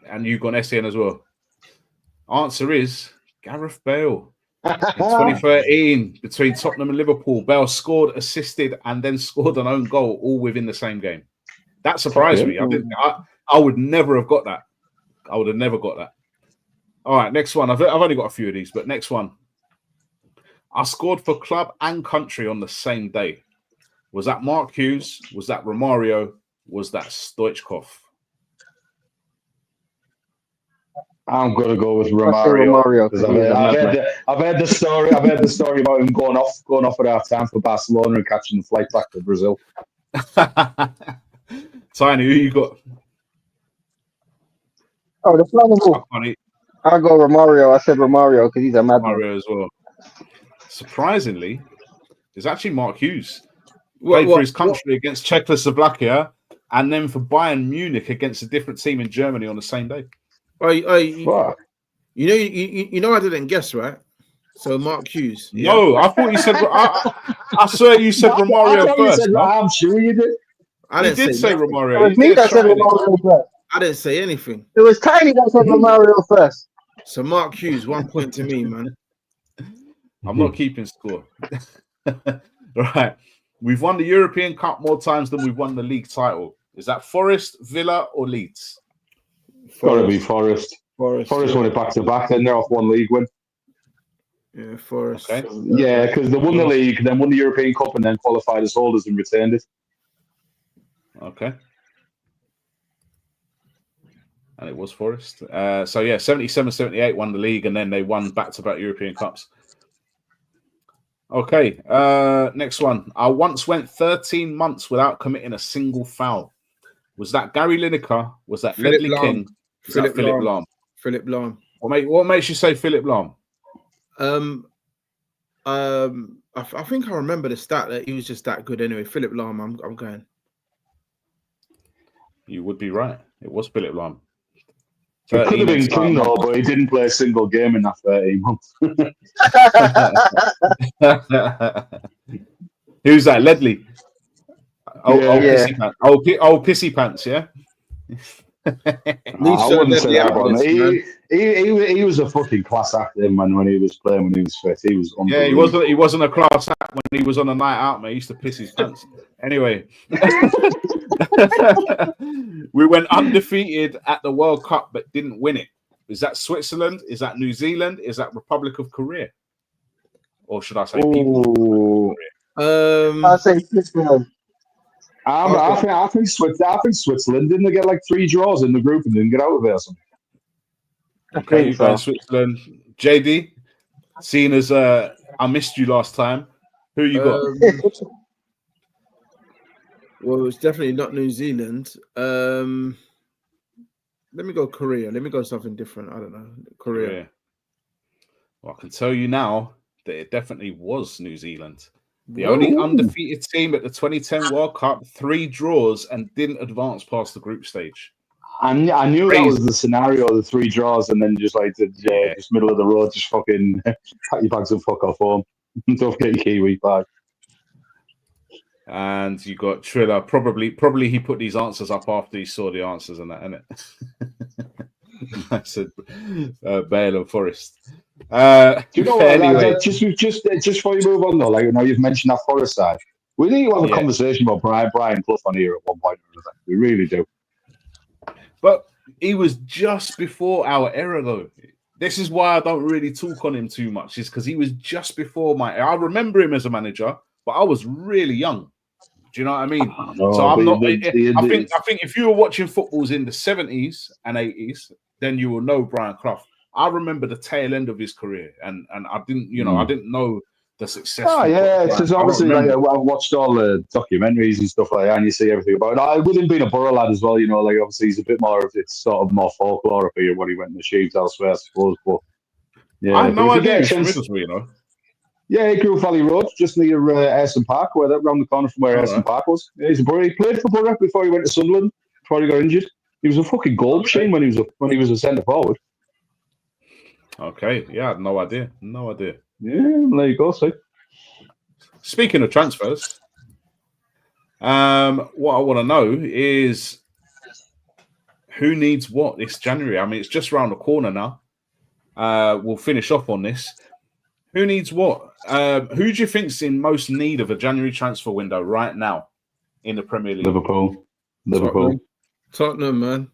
And you've gone Essien as well. Answer is Gareth Bale. In 2013, between Tottenham and Liverpool, Bale scored, assisted, and then scored an own goal, all within the same game. That surprised me. I would never have got that. I would have never got that. All right, next one. I've only got a few of these, but next one. I scored for club and country on the same day. Was that Mark Hughes? Was that Romario? Was that Stoichkov? I'm gonna go with Romario because I've heard the story. I've heard the story about him going off at half time for Barcelona and catching the flight back to Brazil. Tiny, who you got? Oh, the flammable. I'll go Romario. I said Romario because he's a madman. Romario as well. Surprisingly, it's actually Mark Hughes. Played for his country against Czechoslovakia and then for Bayern Munich against a different team in Germany on the same day. You know, I didn't guess, right? So Mark Hughes. No, I thought you said. I swear you said Romario first. I'm sure you did. I didn't say Romario. It was me that said Romario first. I didn't say anything. It was Tiny that said Romario first. So Mark Hughes, 1 point to me, man. I'm not keeping score. Right. We've won the European Cup more times than we've won the league title. Is that Forest, Villa, or Leeds? Got to be Forest. Forest won it back to back, and they're off one league win. Yeah, Forest. Okay. Yeah, because they won the league, then won the European Cup, and then qualified as holders and retained it. Okay. And it was Forest. So, yeah, 77-78 won the league, and then they won back-to-back European Cups. Okay, next one. I once went 13 months without committing a single foul. Was that Gary Lineker? Was that Philip Ledley Lahm. King? Was that Philip Lahm? Philip Lahm. What makes you say Philip Lahm? I think I remember the stat that he was just that good anyway. Philip Lahm, I'm going. You would be right. It was Philip Lahm. It could have been King though, but he didn't play a single game in that 13 months. Who's that? Ledley. Pissy pants. Pissy pants, yeah? I wouldn't say that one. He was a fucking class actor, man, when he was playing, when he was fit. He was he wasn't a class act when he was on a night out, man. He used to piss his pants. Anyway. We went undefeated at the World Cup but didn't win it. Is that Switzerland? Is that New Zealand? Is that Republic of Korea? Or should I say people? I'll say Switzerland. I think Switzerland. Didn't they get like 3 draws in the group and didn't get out of there or something? Okay, you guys, Switzerland. JD, seeing as I missed you last time, who you got? Well, it's definitely not New Zealand. Let me go Korea. Let me go something different. I don't know. Korea. Well, I can tell you now that it definitely was New Zealand. The only undefeated team at the 2010 World Cup, 3 draws, and didn't advance past the group stage. I knew that was the scenario, the 3 draws, and then just like just middle of the road, just fucking pack your bags and fuck off home. Don't get your Kiwi back. And you got Triller. Probably he put these answers up after he saw the answers and that, innit? I said Bale and Forest. Do you know what? Anyway. Just before you move on though, like now you've mentioned that Forest side, we need to have a conversation about Brian Clough on here at one point or another. We really do. But he was just before our era though. This is why I don't really talk on him too much, is because he was just before my era. I remember him as a manager, but I was really young. Do you know what I mean? So I'm not. I think if you were watching footballs in the 70s and 80s, then you will know Brian Clough. I remember the tail end of his career, and I didn't, I didn't know the success. Oh yeah, because obviously like, I watched all the documentaries and stuff like that, and you see everything about it. With him being a Borough lad as well, like obviously he's a bit more of it's sort of more folklore up here when he went and achieved elsewhere, I suppose. But yeah, I had no idea from Middlesbrough, Yeah, he grew up Valley Road, just near Ayresome Park, round the corner from where Ayresome Park was. Yeah, he played for Borough before he went to Sunderland, before he got injured. He was a fucking goal machine when he was a centre forward. Okay, yeah, I had no idea. No idea. Yeah, there you go, see. Speaking of transfers, what I want to know is who needs what this January? I mean, it's just around the corner now. We'll finish off on this. Who needs what? Who do you think's in most need of a January transfer window right now in the Premier League? Liverpool. Tottenham, man.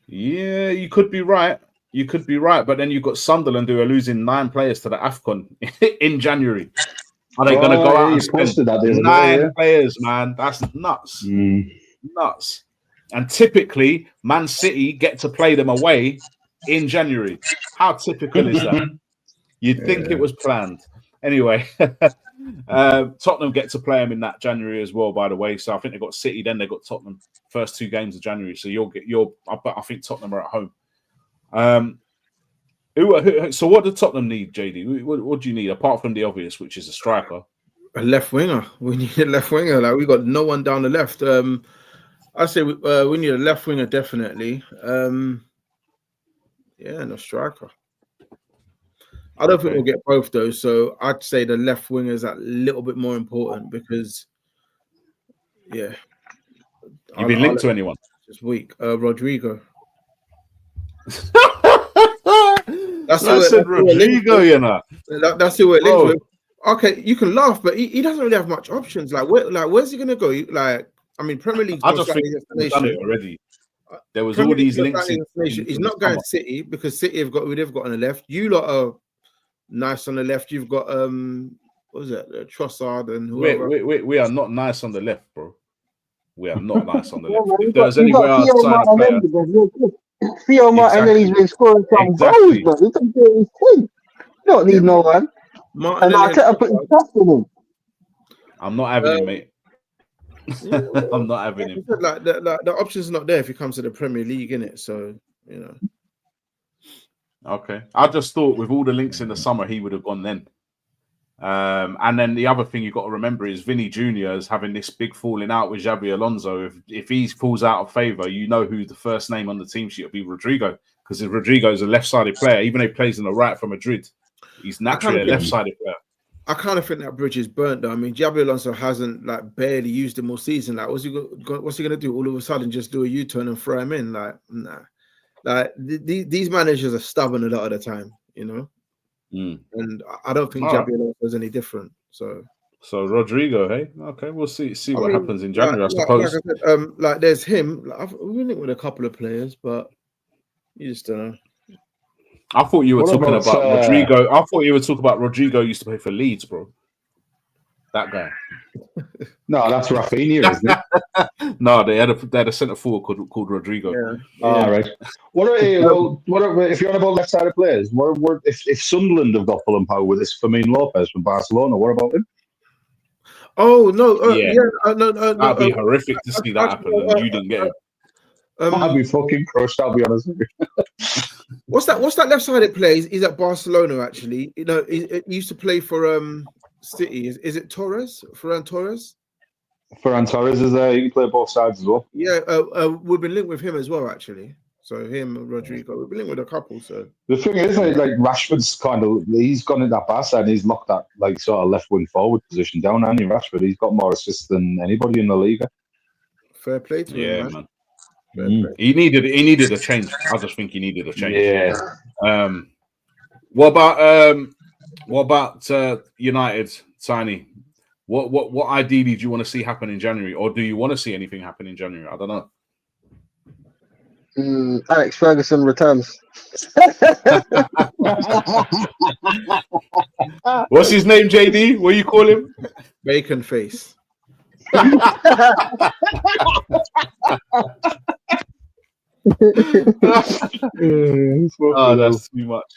Yeah, you could be right. You could be right, but then you've got Sunderland who are losing 9 players to the AFCON in January. Are they going to go out and spend 9 players, man? That's nuts. Nuts. And typically, Man City get to play them away in January. How typical is that? You'd think it was planned. Anyway, Tottenham get to play them in that January as well, by the way. So I think they've got City, then they've got Tottenham first 2 games of January. So I think Tottenham are at home. So what does Tottenham need, JD? What do you need apart from the obvious, which is a striker? A left winger. We need a left winger. Like, we got no one down the left. I say we need a left winger definitely. And a striker. I don't think we'll get both though. So I'd say the left winger is a little bit more important because, you've been linked to anyone this week? Rodrigo. That's Rodrigo, you know. That's who we're linked with. Okay, you can laugh, but he doesn't really have much options. Where's he gonna go? Premier League. I just think he's done it already. There was all these links. He's not going to City because City would have got on the left. You lot are nice on the left. You've got what was it, Trossard and whoever. We are not nice on the left, bro. We are not nice on the left. If there's anywhere outside player, Theo Martinelli's been scoring some goals, but he can do his thing. You don't need no one. And Arteta put his trust in him. I'm not having him, mate. I'm not having him. The option's not there if he comes to the Premier League, innit? So, Okay. I just thought with all the links in the summer, he would have gone then. And then the other thing you've got to remember is Vinny Jr. is having this big falling out with Xabi Alonso. If he falls out of favour, you know who the first name on the team sheet will be Rodrigo. Because if Rodrigo is a left-sided player, even though he plays on the right for Madrid, he's naturally a left-sided player. I kind of think that bridge is burnt though. I mean, Xabi Alonso hasn't barely used him all season. What's he going to do? All of a sudden, just do a U-turn and throw him in? Nah. These managers are stubborn a lot of the time, And I don't think Xabi Alonso is any different. So Rodrigo, hey, okay, we'll see what happens in January. I suppose. Like I said, there's him. We're linked with a couple of players, but you just don't know. I thought you were talking about Rodrigo. I thought you were talking about Rodrigo used to play for Leeds, bro. That guy. No, that's Rafinha, isn't it? No, they had a centre forward called Rodrigo. Yeah. All right. What if you're on about left-sided players? If Sunderland have got pulling power with this Fermin Lopez from Barcelona, what about him? Oh no! No. That'd be horrific to see that happen, and you didn't get him. I'd be fucking crushed. I'll be honest with you. What's that left-sided player? He's at Barcelona actually. He used to play for City. Is it Torres? Ferran Torres? Ferran Torres is there. He can play both sides as well. Yeah, we've been linked with him as well actually. So him and Rodrigo, we've been linked with a couple. So the thing is, Rashford's he's gone in that back side and he's locked that sort of left wing forward position down. And Rashford, he's got more assists than anybody in the league. Fair play to him, man. He needed a change. I just think he needed a change. Yeah. What about United, Tiny? What ideally do you want to see happen in January, or do you want to see anything happen in January? I don't know. Alex Ferguson returns. What's his name, JD? What do you call him? Bacon face. That's too much.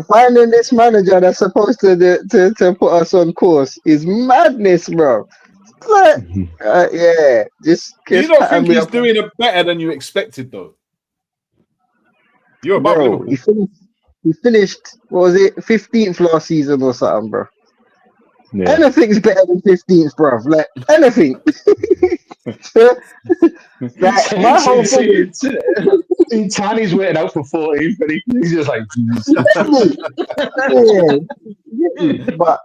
Finding this manager that's supposed to put us on course is madness, bro. Just you don't think he's doing it better than you expected, though? You're above Liverpool. He finished. What was it? 15th last season or something, bro. Yeah. Anything's better than 15th, bro. Like anything. My whole thing. Tiny's waiting out for 14th, and he's just like. But.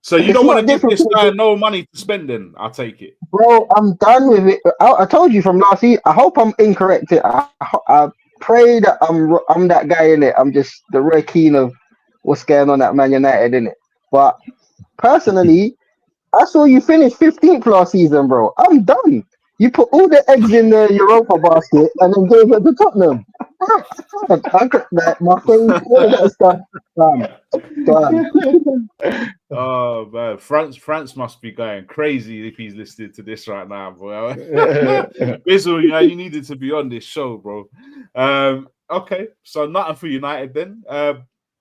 So you don't want to give this guy no money to spend then, I'll take it. Bro, I'm done with it. I told you from last year, I hope I'm incorrect. I pray that I'm that guy in it. I'm just the Roy Keane of what's going on at Man United in it. But personally, I saw you finish 15th last season, bro. I'm done. You put all the eggs in the Europa basket and then gave it to Tottenham. I could, my face, all that stuff. Done. Oh man, France must be going crazy if he's listening to this right now, bro. Bizzle, you needed to be on this show, bro. Okay, so nothing for United then.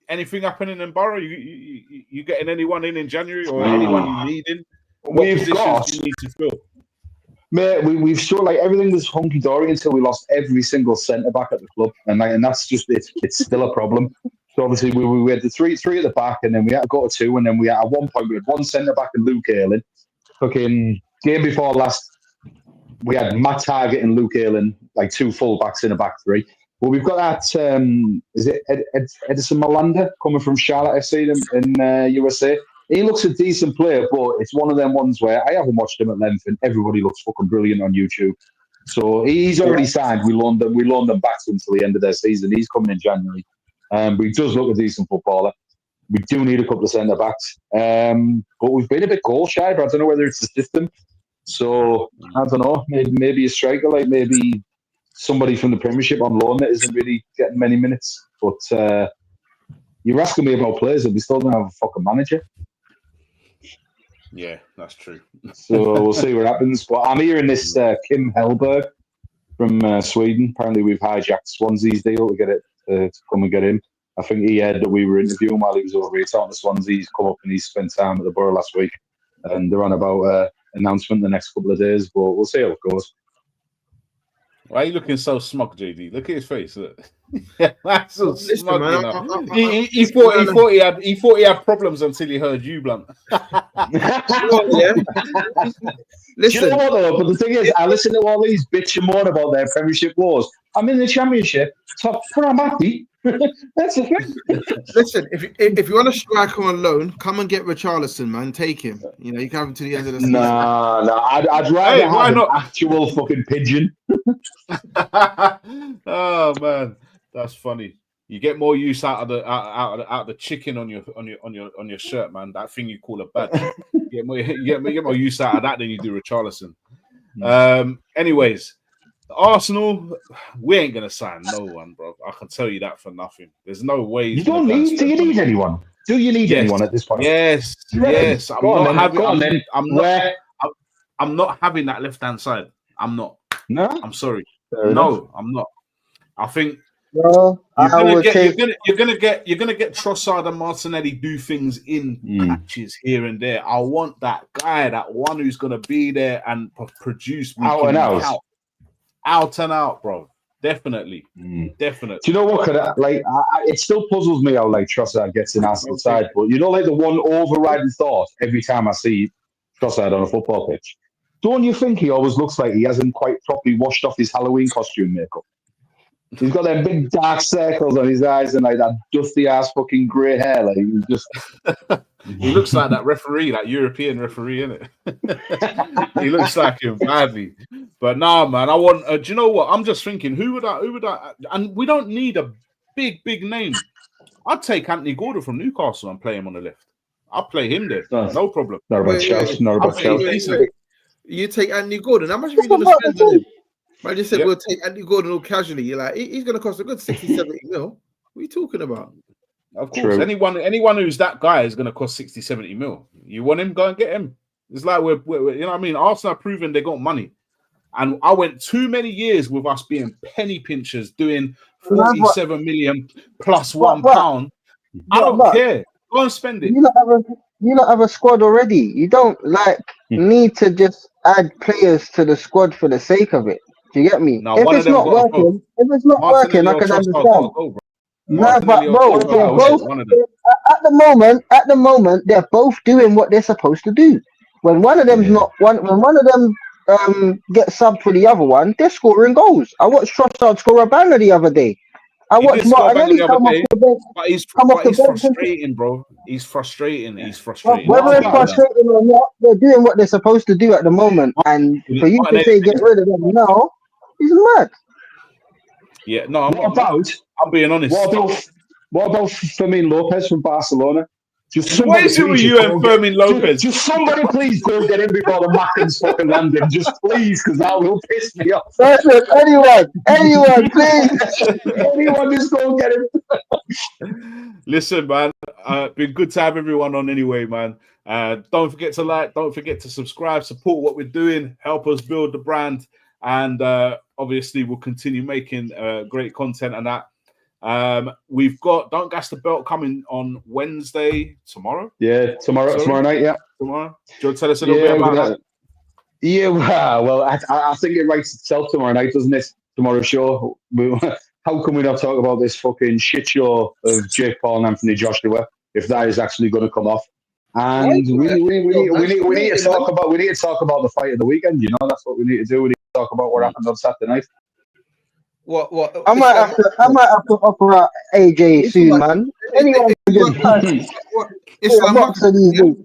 Anything happening in Borough? You getting anyone in January or anyone you needing? What positions do you need to fill? Mate, we've sure like everything was hunky dory until we lost every single centre back at the club, and that's just it's still a problem. So obviously we had the three at the back, and then we had to go to 2, and then we at one point we had one centre back and Luke Ayling. Fucking game before last, we had Matt Target and Luke Ayling, like 2 full backs in a back 3. Well, we've got that. Is it Edison Malanda coming from Charlotte FC in USA? He looks a decent player, but it's one of them ones where I haven't watched him at length, and everybody looks fucking brilliant on YouTube. So he's already signed. We loaned them back to him until the end of their season. He's coming in January, but he does look a decent footballer. We do need a couple of centre backs, but we've been a bit goal shy. But I don't know whether it's the system. So I don't know. Maybe a striker, like maybe somebody from the Premiership on loan that isn't really getting many minutes. But you're asking me about players, and we still don't have a fucking manager. Yeah, that's true. So we'll see what happens. But I'm hearing this Kim Hellberg from Sweden. Apparently, we've hijacked Swansea's deal to get it to come and get him. I think he heard that we were interviewing while he was over here talking to Swansea. He's come up and he's spent time at the Borough last week, and they're on about announcement the next couple of days. But we'll see how it goes. Why are you looking so smug, JD? Look at his face. Look. That's so smug. He thought he had problems until he heard you, Blunt. Yeah. Listen, you know what, though? But the thing is, I listen to all these bitch and moan about their Premiership wars. I'm in the Championship, top. I'm happy. That's the thing. Listen, if you want to strike on loan, come and get Richarlison, man. Take him. You know, you can have him to the end of the season. No, I'd rather have an actual fucking pigeon. Oh man, that's funny. You get more use out of the chicken on your shirt, man. That thing you call a badge. You get more use out of that than you do Richarlison. Anyways. Arsenal, we ain't gonna sign no one, bro. I can tell you that for nothing. There's no way. You don't need. Do you need anyone? Do you need anyone at this point? Yes. I'm not having that left hand side. I'm not. No, I'm sorry. No, I'm not. I think you're gonna get Trossard and Martinelli do things in patches here and there. I want that guy, that one who's gonna be there and produce out and out. Out and out, bro. Definitely. Definitely. Do you know what? It still puzzles me how Trossard gets in Arsenal side, but you know, the one overriding thought every time I see Trossard on a football pitch. Don't you think he always looks like he hasn't quite properly washed off his Halloween costume makeup? He's got them big dark circles on his eyes and that dusty ass fucking grey hair. He's just. He looks like that referee, that European referee, innit? He looks like him badly. But nah, man, I want. Do you know what? I'm just thinking, who would I? And we don't need a big name. I'd take Anthony Gordon from Newcastle and play him on the left. I'll play him there, no problem. Not about Chelsea. You take Anthony Gordon. How much are you going to spend on him? I just said we'll take Anthony Gordon all casually. You're like, he's going to cost a good 60, 70 mil. What are you talking about? Of course, anyone who's that guy is going to cost 60, 70 mil. You want him? Go and get him. It's like we're you know what I mean? Arsenal have proven they got money. And I went too many years with us being penny pinchers, doing 47 million plus £1. I don't care. Go and spend it. You don't have a squad already. You don't need to just add players to the squad for the sake of it. Do you get me? No, if it's not working, I can understand. No, but bro, at the moment, they're both doing what they're supposed to do. When one of them's when one of them gets subbed for the other one, they're scoring goals. I watched Trossard score a banger the other day. I watched Martinelli come off the bench. But he's frustrating, bro. He's frustrating. Whether it's frustrating or not, they're doing what they're supposed to do at the moment. And for you to say get rid of them now, he's mad. Yeah, no, I'm being honest. What about Fermin Lopez from Barcelona? What is it with you and Fermin Lopez? Just somebody please go get him before the Mackens fucking land him. Just please, because that will piss me off. Listen, anyone, please. Anyone just go get him. Listen, man. Been good to have everyone on anyway, man. Don't forget to like, don't forget to subscribe, support what we're doing, help us build the brand, and obviously we'll continue making great content and that. We've got Don't Gas the Belt coming on Wednesday, tomorrow. Yeah, tomorrow night. Yeah, tomorrow. Do you want to tell us a little bit about that? Yeah, well, I think it writes itself tomorrow night, doesn't it? Tomorrow's show. How can we not talk about this fucking shit show of Jake Paul and Anthony Joshua if that is actually going to come off? And we need to talk about the fight of the weekend. You know, that's what we need to do. We need to talk about what happened on Saturday night. What? I might have to offer out AJ soon, man. Anyone can just box of these days.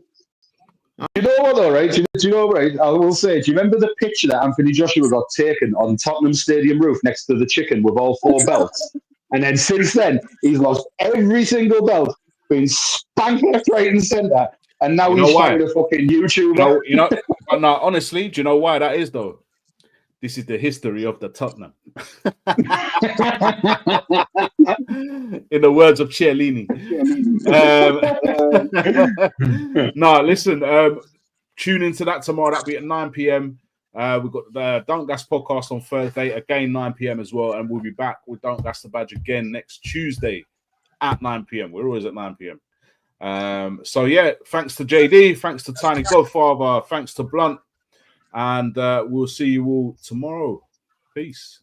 You know what, though, right? Do you know, right? I will say, do you remember the picture that Anthony Joshua got taken on Tottenham Stadium roof next to the chicken with all 4 belts? And then since then, he's lost every single belt, been spanked left, right, and centre, and now he's fighting a fucking YouTuber. No, honestly, do you know why that is, though? This is the history of the Tottenham. In the words of Chiellini. No, listen, tune into that tomorrow. That'll be at 9 p.m. We've got the Don't Gas podcast on Thursday, again 9 p.m. as well. And we'll be back with Don't Gas the Badge again next Tuesday at 9 p.m. We're always at 9 p.m. So, yeah, thanks to JD, thanks to Tiny Godfather, thanks to Blunt. And we'll see you all tomorrow. Peace.